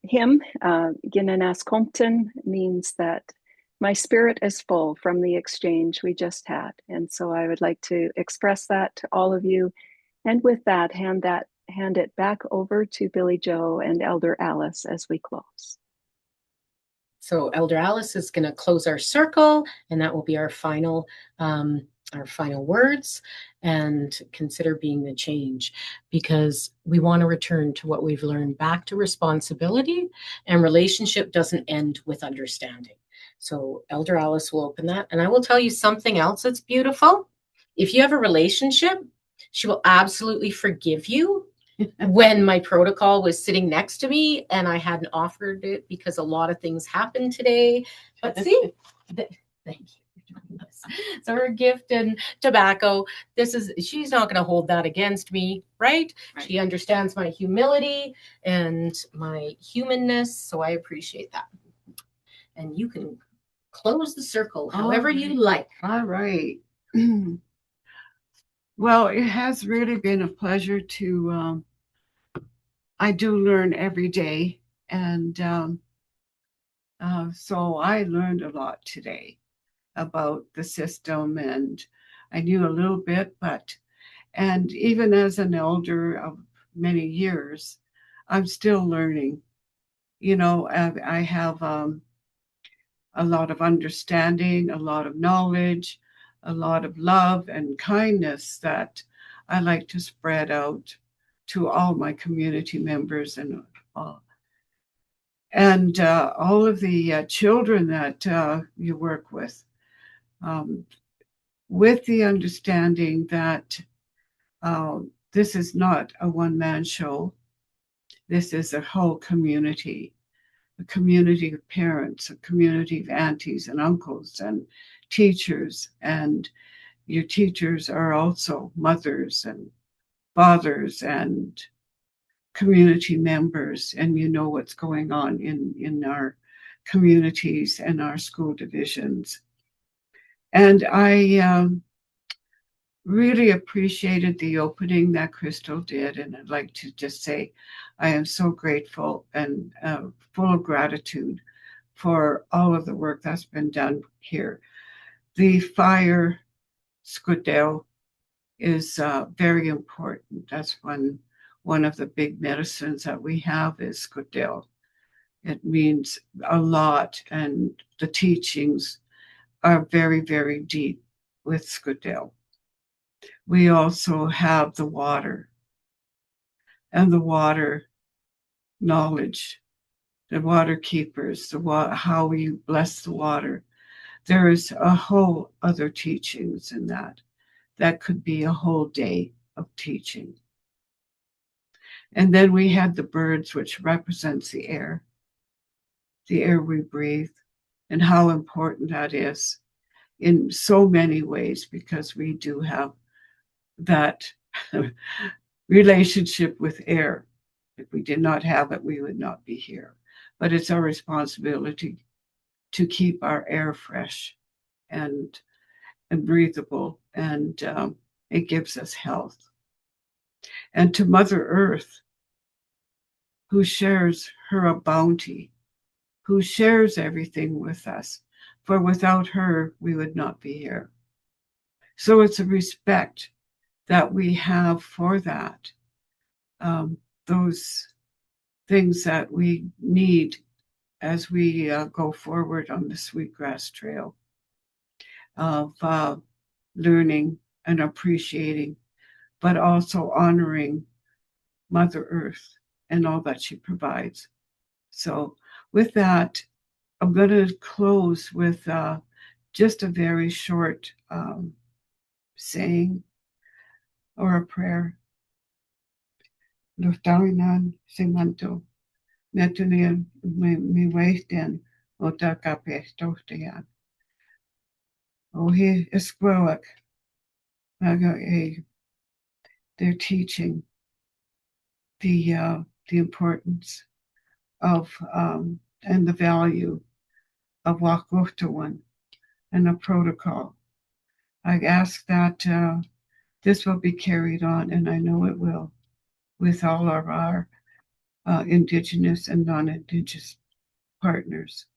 him, Ginanas Compton means that my spirit is full from the exchange we just had. And so I would like to express that to all of you. And with that, hand it back over to Billy Joe and Elder Alice as we close. So Elder Alice is going to close our circle, and that will be our final words. And consider being the change, because we want to return to what we've learned, back to responsibility, and relationship doesn't end with understanding. So Elder Alice will open that, and I will tell you something else that's beautiful. If you have a relationship, she will absolutely forgive you. When my protocol was sitting next to me and I hadn't offered it because a lot of things happened today. But see, thank you for doing this. So her gift and tobacco, she's not going to hold that against me, right? She understands my humility and my humanness. So I appreciate that. And you can close the circle however you like. All right. Well, it has really been a pleasure to I do learn every day, and so I learned a lot today about the system, and I knew a little bit, and even as an elder of many years, I'm still learning. You know, I have a lot of understanding, a lot of knowledge, a lot of love and kindness that I like to spread out to all my community members and all of the children that you work with the understanding that this is not a one-man show. This is a whole community, a community of parents, a community of aunties and uncles and teachers. And your teachers are also mothers and fathers and community members, and you know what's going on in our communities and our school divisions. And I really appreciated the opening that Crystal did, and I'd like to just say I am so grateful and full of gratitude for all of the work that's been done here. The fire Scudel is very important. That's one of the big medicines that we have is Scudel. It means a lot, and the teachings are very, very deep with Scudel. We also have the water and the water knowledge, the water keepers, how we bless the water. There is a whole other teachings in that. That could be a whole day of teaching. And then we had the birds, which represents the air we breathe, and how important that is in so many ways, because we do have that relationship with air. If we did not have it, we would not be here. But it's our responsibility to keep our air fresh and breathable, and it gives us health. And to Mother Earth, who shares her bounty, who shares everything with us, for without her, we would not be here. So it's a respect that we have for that, those things that we need as we go forward on the Sweetgrass Trail of learning and appreciating, but also honoring Mother Earth and all that she provides. So with that, I'm going to close with just a very short saying or a prayer. Luftawinan simanto metunin mi waisten otakapestostian. He esquoak they're teaching the importance of and the value of Wakuftawan and the protocol. I ask that this will be carried on, and I know it will, with all of our Indigenous and non-Indigenous partners.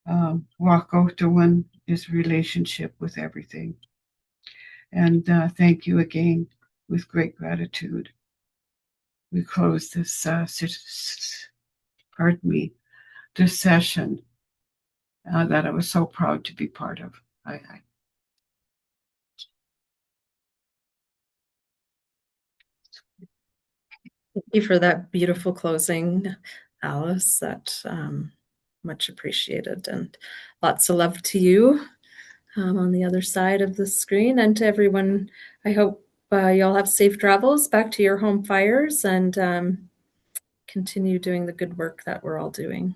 Wakuftawan is relationship with everything. And thank you again with great gratitude. We close this, this session that I was so proud to be part of. Thank you for that beautiful closing, Alice. That much appreciated, and lots of love to you on the other side of the screen, and to everyone. I hope you all have safe travels back to your home fires, and continue doing the good work that we're all doing.